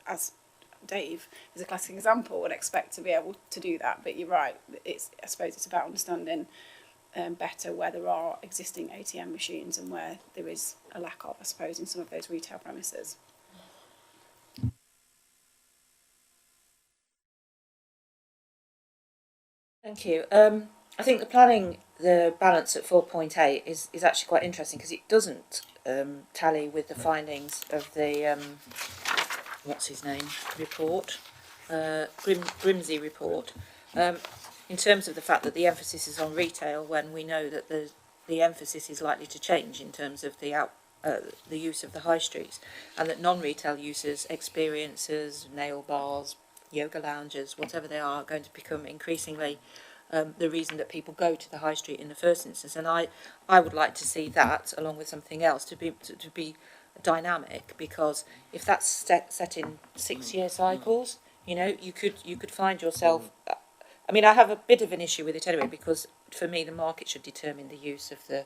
as Dave is a classic example, would expect to be able to do that. But you're right, I suppose it's about understanding better where there are existing ATM machines and where there is a lack of, I suppose, in some of those retail premises.
Thank you. I think the balance at 4.8 is actually quite interesting because it doesn't tally with the findings of the what's his name report, Grimsey report, in terms of the fact that the emphasis is on retail when we know that the emphasis is likely to change in terms of the use of the high streets, and that non-retail users, experiencers, nail bars, yoga lounges, whatever they are going to become increasingly the reason that people go to the high street in the first instance. And I would like to see that along with something else to be dynamic, because if that's set in 6-year cycles, you know, you could find yourself. I mean, I have a bit of an issue with it anyway, because for me the market should determine the use of the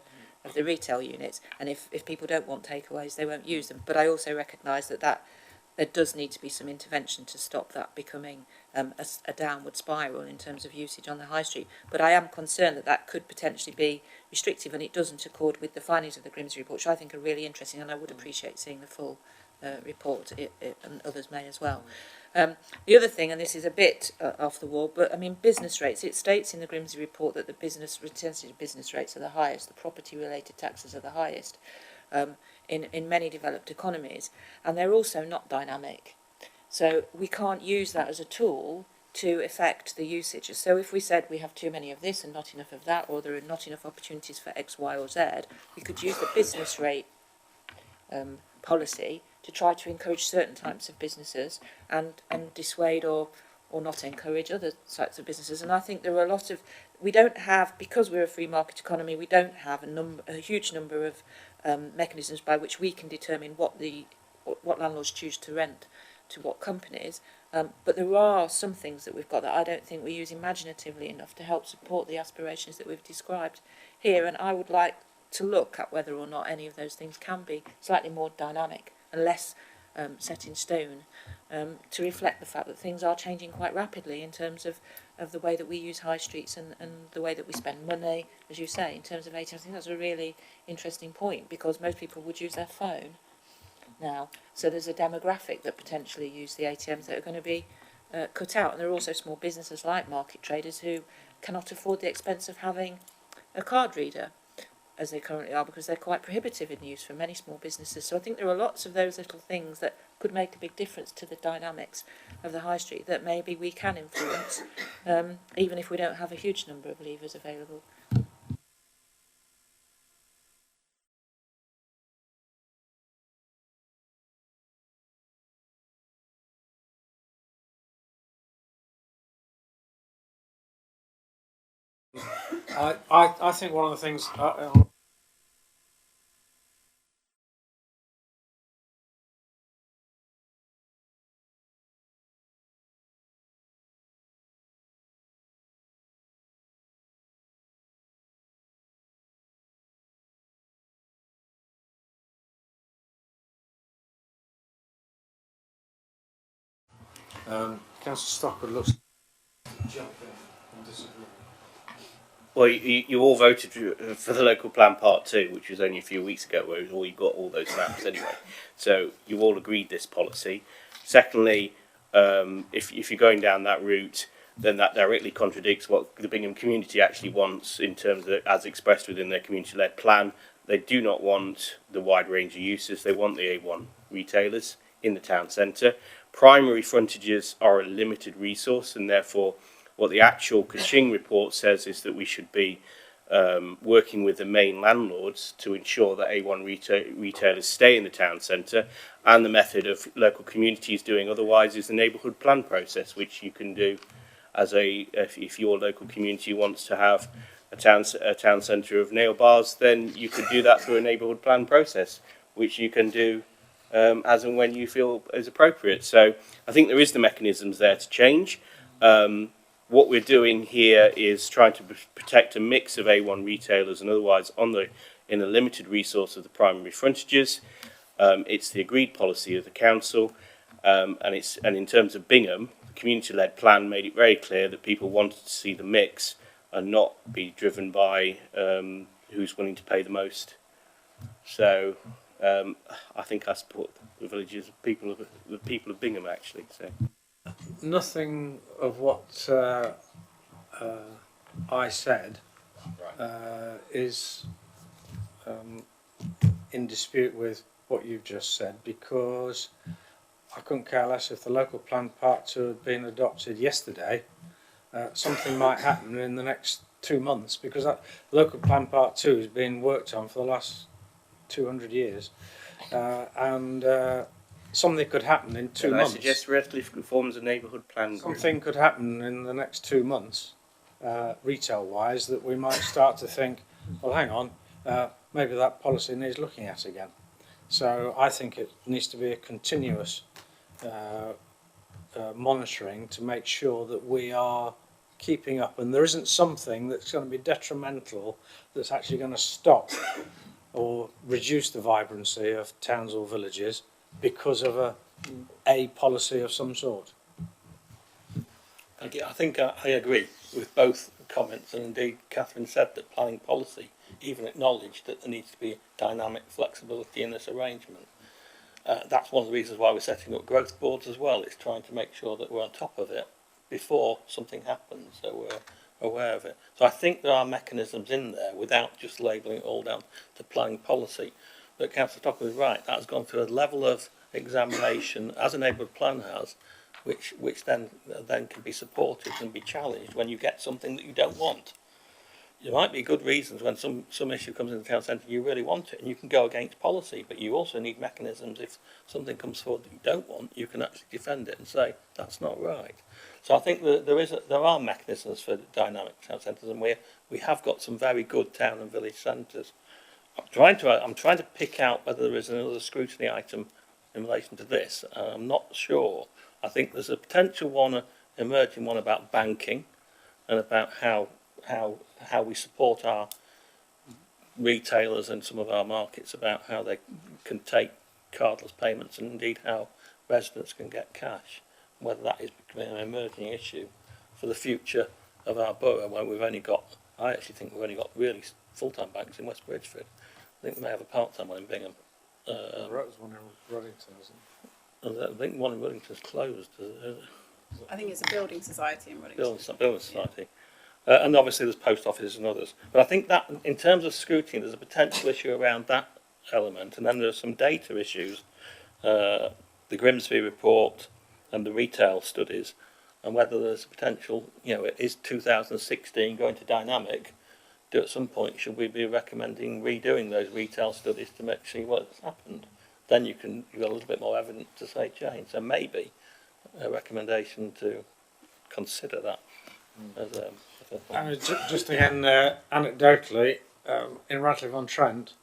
retail units, and if people don't want takeaways, they won't use them. But I also recognise that there does need to be some intervention to stop that becoming a downward spiral in terms of usage on the high street. But I am concerned that could potentially be restrictive, and it doesn't accord with the findings of the Grimsby report, which I think are really interesting, and I would appreciate seeing the full report, and others may as well. The other thing, and this is a bit off the wall, but I mean business rates. It states in the Grimsby report that the business rates are the highest, the property-related taxes are the highest in many developed economies, and they're also not dynamic. So we can't use that as a tool to affect the usage. So if we said we have too many of this and not enough of that, or there are not enough opportunities for X, Y or Z, we could use the business rate policy to try to encourage certain types of businesses and dissuade or not encourage other types of businesses. And I think there are a lot of, we don't have, because we're a free market economy, we don't have a huge number of mechanisms by which we can determine what landlords choose to rent to what companies. But there are some things that we've got that I don't think we use imaginatively enough to help support the aspirations that we've described here. And I would like to look at whether or not any of those things can be slightly more dynamic and less set in stone, to reflect the fact that things are changing quite rapidly in terms of the way that we use high streets and the way that we spend money, as you say, in terms of ATMs. I think that's a really interesting point, because most people would use their phone now. So there's a demographic that potentially use the ATMs that are going to be cut out. And there are also small businesses like market traders who cannot afford the expense of having a card reader, as they currently are, because they're quite prohibitive in use for many small businesses. So I think there are lots of those little things that could make a big difference to the dynamics of the high street that maybe we can influence, even if we don't have a huge number of levers available.
I think one of the things Councillor Stockwood looks jump in and disagree.
Well, you all voted for the local plan part 2, which was only a few weeks ago, where you got all those maps anyway. So you all agreed this policy. Secondly, if you're going down that route, then that directly contradicts what the Bingham community actually wants in terms of, as expressed within their community-led plan. They do not want the wide range of uses. They want the A1 retailers in the town centre. Primary frontages are a limited resource, and therefore what the actual Kaching report says is that we should be working with the main landlords to ensure that A1 retailers stay in the town centre, and the method of local communities doing otherwise is the neighbourhood plan process, which you can do as if your local community wants to have a town centre of nail bars, then you could do that through a neighbourhood plan process, which you can do as and when you feel is appropriate. So I think there is the mechanisms there to change. What we're doing here is trying to protect a mix of A1 retailers and otherwise in a limited resource of the primary frontages. It's the agreed policy of the council, and in terms of Bingham, the community-led plan made it very clear that people wanted to see the mix and not be driven by who's willing to pay the most. So I think I support the villages, the people of Bingham actually. So.
Nothing of what I said is in dispute with what you've just said, because I couldn't care less if the local plan part 2 had been adopted yesterday. Something might happen in the next 2 months, because that local plan part 2 has been worked on for the last 200 years, and something could happen in 2 months.
I suggest Redcliffe forms a neighbourhood plan group.
Something could happen in the next 2 months, retail-wise, that we might start to think, well, hang on, maybe that policy needs looking at again. So I think it needs to be a continuous monitoring to make sure that we are keeping up, and there isn't something that's going to be detrimental that's actually going to stop or reduce the vibrancy of towns or villages because of a policy of some sort.
I think I agree with both comments, and indeed Catherine said that planning policy even acknowledged that there needs to be dynamic flexibility in this arrangement. That's one of the reasons why we're setting up growth boards as well. It's trying to make sure that we're on top of it before something happens, so we're aware of it. So I think there are mechanisms in there without just labelling it all down to planning policy. But Councillor Tocker was right, that has gone through a level of examination, as a neighbourhood plan has, which then can be supported and be challenged when you get something that you don't want. There might be good reasons when some issue comes in the town centre and you really want it, and you can go against policy, but you also need mechanisms. If something comes forward that you don't want, you can actually defend it and say that's not right. So I think that there are mechanisms for dynamic town centres, and we have got some very good town and village centres. I'm trying to pick out whether there is another scrutiny item in relation to this. I'm not sure. I think there's a potential one, emerging one about banking, and about how we support our retailers and some of our markets, about how they can take cardless payments, and indeed how residents can get cash, whether that is becoming an emerging issue for the future of our borough, when I actually think we've only got really full-time banks in West Bridgeford. I think we may have a part-time one in Bingham.
There was one in Ruddington, isn't
I think one in Wellington's closed.
I think it's a building society in Ruddington.
Building society. And obviously there's post offices and others. But I think that in terms of scrutiny, there's a potential issue around that element. And then there's some data issues, the Grimsby report and the retail studies, and whether there's a potential, is 2016 going to dynamic? At some point, should we be recommending redoing those retail studies to see what's happened? Then you've got a little bit more evidence to say change. So maybe a recommendation to consider that as
just again, anecdotally, in Radcliffe-on-Trent,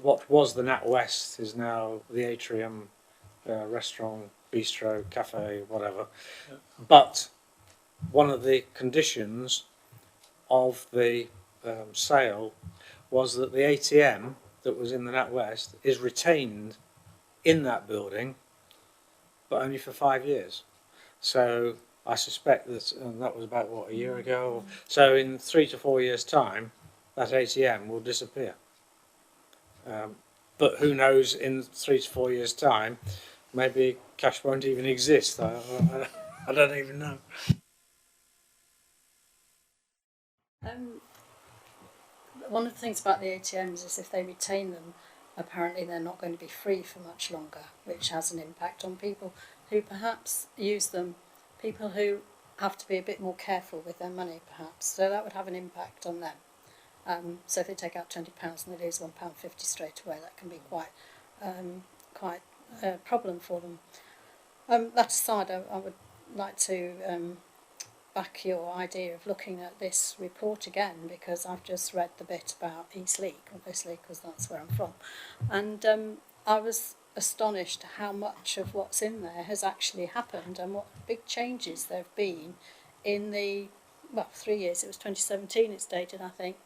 what was the Nat West is now the Atrium restaurant, bistro, cafe, whatever. Yeah. But one of the conditions of the sale was that the ATM that was in the Nat West is retained in that building, but only for 5 years. So I suspect that, and that was about, a year ago? So in 3 to 4 years' time, that ATM will disappear. But who knows, in 3 to 4 years' time, maybe cash won't even exist. I don't even know.
One of the things about the ATMs is if they retain them, apparently they're not going to be free for much longer, which has an impact on people who perhaps use them, people who have to be a bit more careful with their money perhaps, so that would have an impact on them. So if they take out £20 and they lose £1.50 straight away, that can be quite a problem for them. That aside, I would like to back your idea of looking at this report again, because I've just read the bit about East Leek, obviously, because that's where I'm from, and I was astonished how much of what's in there has actually happened and what big changes there have been in the 3 years. It was 2017 it's dated, I think.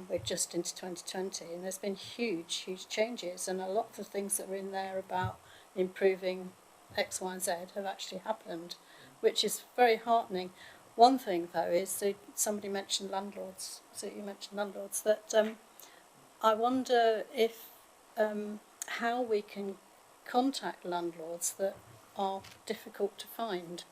We're just into 2020, and there's been huge changes, and a lot of the things that were in there about improving X, Y and Z have actually happened, which is very heartening. One thing though is that somebody mentioned landlords, so you mentioned landlords, that I wonder if how we can contact landlords that are difficult to find.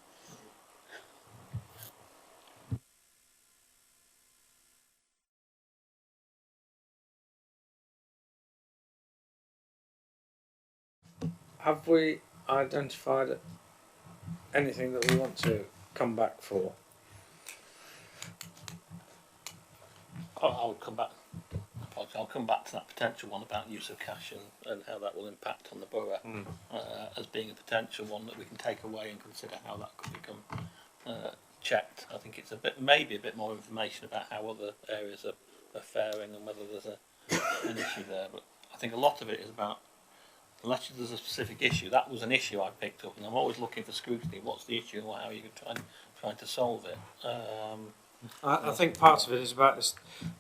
Have we identified anything that we want to come back for?
I'll come back. I'll come back to that potential one about use of cash and how that will impact on the borough as being a potential one that we can take away and consider how that could become checked. I think it's maybe a bit more information about how other areas are faring and whether there's an issue there. But I think a lot of it is about, unless there's a specific issue. That was an issue I picked up, and I'm always looking for scrutiny. What's the issue and how are you trying to solve it?
I think part of it is about this.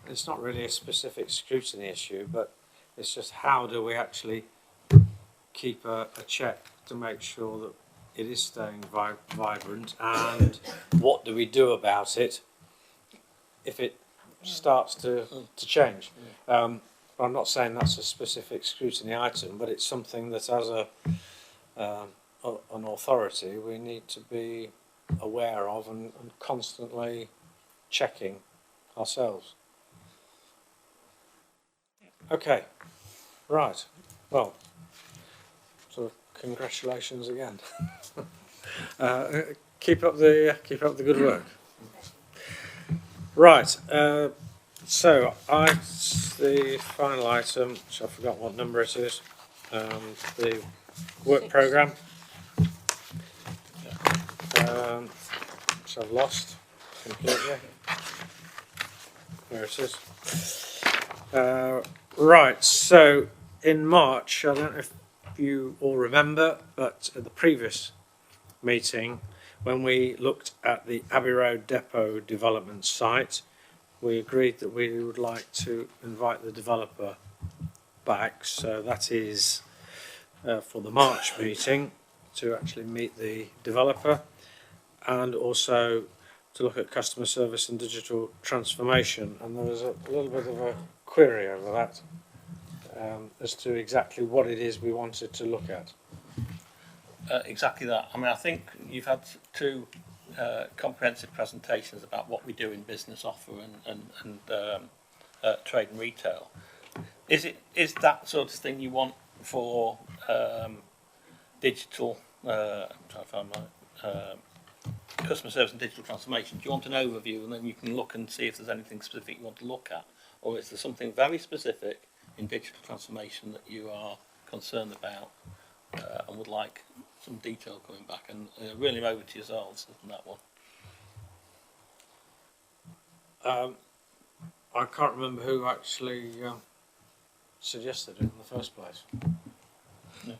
It's not really a specific scrutiny issue, but it's just how do we actually keep a check to make sure that it is staying vibrant, and what do we do about it if it starts to change? I'm not saying that's a specific scrutiny item, but it's something that as an authority we need to be aware of and constantly checking ourselves. Okay, right. Well, sort of congratulations again. Keep up the good work. Right. So the final item, which I forgot what number it is, the work programme, which I've lost completely. There it is. Right, so in March, I don't know if you all remember, but at the previous meeting, when we looked at the Abbey Road Depot development site, we agreed that we would like to invite the developer back. So that is for the March meeting, to actually meet the developer, and also to look at customer service and digital transformation. And there was a little bit of a query over that as to exactly what it is we wanted to look at.
Exactly that. I mean, I think you've had two comprehensive presentations about what we do in business offer and trade and retail. Is that sort of thing you want for digital? I'm trying to find my customer service and digital transformation. Do you want an overview and then you can look and see if there's anything specific you want to look at, or is there something very specific in digital transformation that you are concerned about and would like some detail coming back? And really over to yourselves on that one.
I can't remember who actually suggested it in the first place.
No.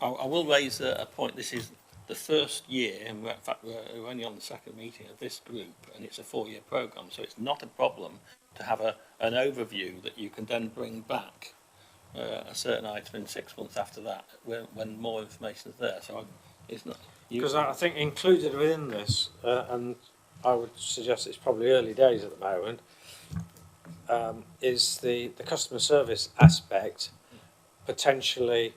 I will raise a point. This is the first year, and in fact we're only on the second meeting of this group, and it's a 4-year programme, so it's not a problem to have an overview that you can then bring back a certain item in 6 months after that, when more information is there. So it's not,
because I think included within this, and I would suggest it's probably early days at the moment, is the customer service aspect. Potentially,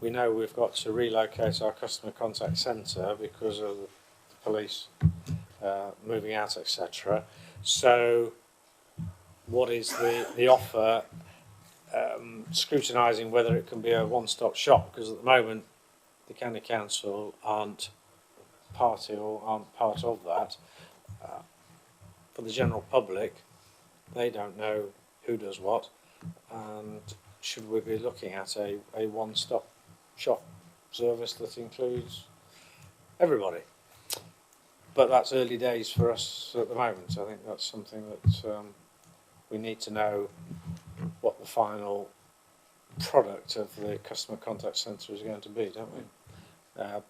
we know we've got to relocate our customer contact centre because of the police moving out, etc. So, what is the offer? Scrutinising whether it can be a one-stop shop, because at the moment the county council aren't party or aren't part of that, for the general public, they don't know who does what, and should we be looking at a one-stop shop service that includes everybody? But that's early days for us at the moment. I think that's something that we need to know what the final product of the customer contact centre is going to be, don't we?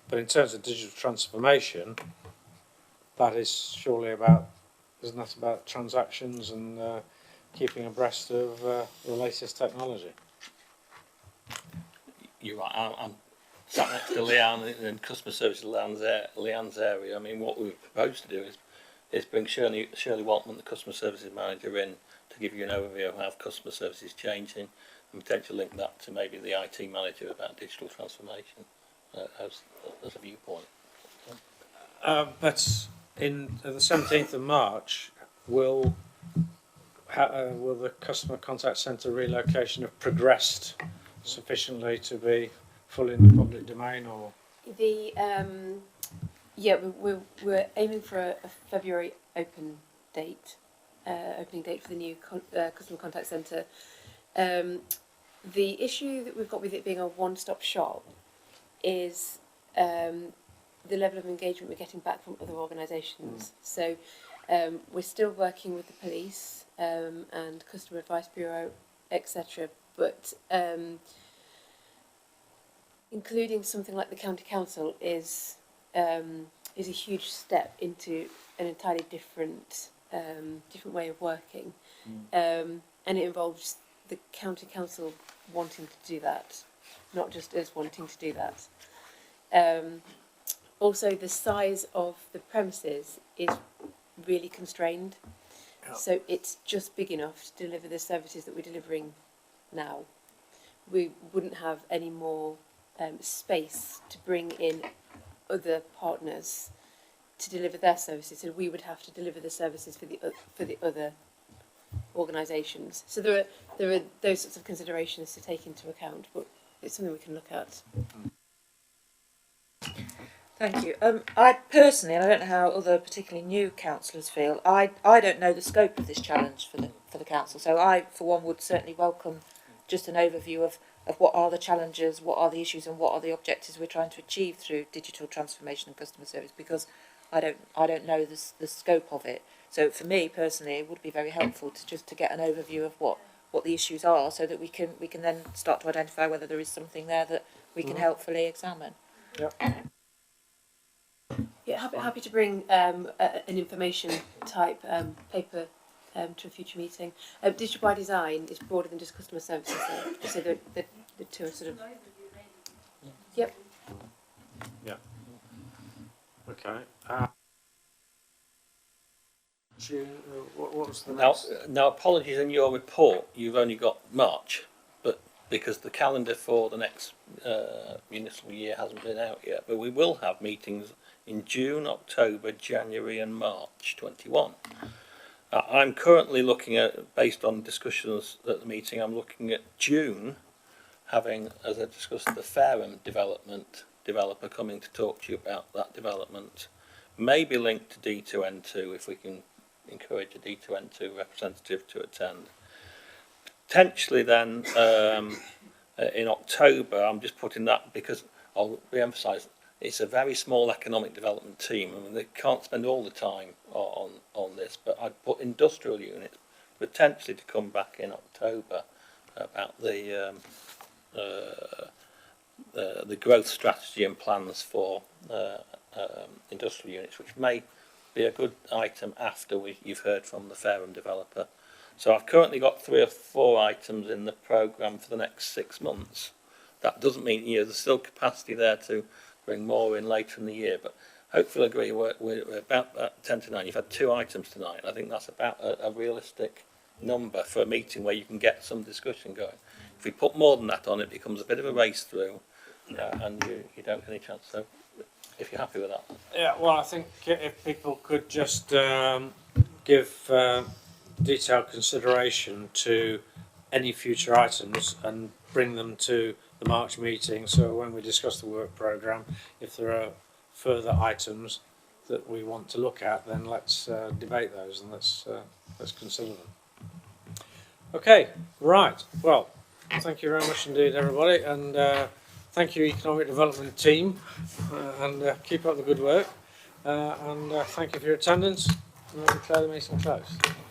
But in terms of digital transformation, that is surely about, isn't that about transactions and keeping abreast of the latest technology?
You're right. I'm sat next to Leanne in customer services Leanne's area. I mean, what we propose to do is bring Shirley Waltman, the customer services manager, in to give you an overview of how customer services is changing, and potentially link that to maybe the IT manager about digital transformation as a viewpoint.
But in the 17th of March, will the customer contact centre relocation have progressed sufficiently to be fully in the public domain, or?
The yeah, we're aiming for a February opening date for the new customer contact centre. The issue that we've got with it being a one-stop shop is the level of engagement we're getting back from other organisations. So we're still working with the police and Customer Advice Bureau, etc. But including something like the county council is a huge step into an entirely different way of working, and it involves the county council wanting to do that, not just us wanting to do that. Also, the size of the premises is really constrained, so it's just big enough to deliver the services that we're delivering now. We wouldn't have any more space to bring in other partners to deliver their services, so we would have to deliver the services for the other organisations. So there are those sorts of considerations to take into account, but it's something we can look at.
Thank you. I personally, and I don't know how other particularly new councillors feel, I don't know the scope of this challenge for the council. So I, for one, would certainly welcome just an overview of what are the challenges, what are the issues, and what are the objectives we're trying to achieve through digital transformation and customer service, because I don't know the scope of it. So for me personally, it would be very helpful to get an overview of what the issues are, so that we can then start to identify whether there is something there that we can helpfully examine.
Yep.
Yeah, happy to bring an information type paper to a future meeting. Digital by design is broader than just customer services, so the two are sort of. Yep.
Yeah. Okay. June, what was the next?
Now, apologies, in your report, you've only got March, but because the calendar for the next municipal year hasn't been out yet, but we will have meetings in June, October, January and March 21. I'm currently looking at, based on discussions at the meeting, I'm looking at June having, as I discussed, the Fareham developer coming to talk to you about that development, maybe linked to D2N2 if we can encourage a D2N2 representative to attend. Potentially then in October, I'm just putting that because I'll re-emphasise it's a very small economic development team. I mean, they can't spend all the time on this, but I'd put industrial units potentially to come back in October about the growth strategy and plans for industrial units, which may be a good item after you've heard from the Fareham developer. So I've currently got 3 or 4 items in the programme for the next 6 months. That doesn't mean there's still capacity there to bring more in later in the year, but hopefully agree we're about 10 to 9. You've had 2 items tonight. I think that's about a realistic number for a meeting where you can get some discussion going. If we put more than that on, it becomes a bit of a race through, and you don't get any chance. So if you're happy with that.
Yeah, well, I think if people could just give detailed consideration to any future items and bring them to the March meeting. So when we discuss the work programme, if there are further items that we want to look at, then let's debate those and let's consider them. Okay, right. Well, thank you very much indeed, everybody, and thank you, Economic Development team, and keep up the good work. And thank you for your attendance. And I declare the meeting closed.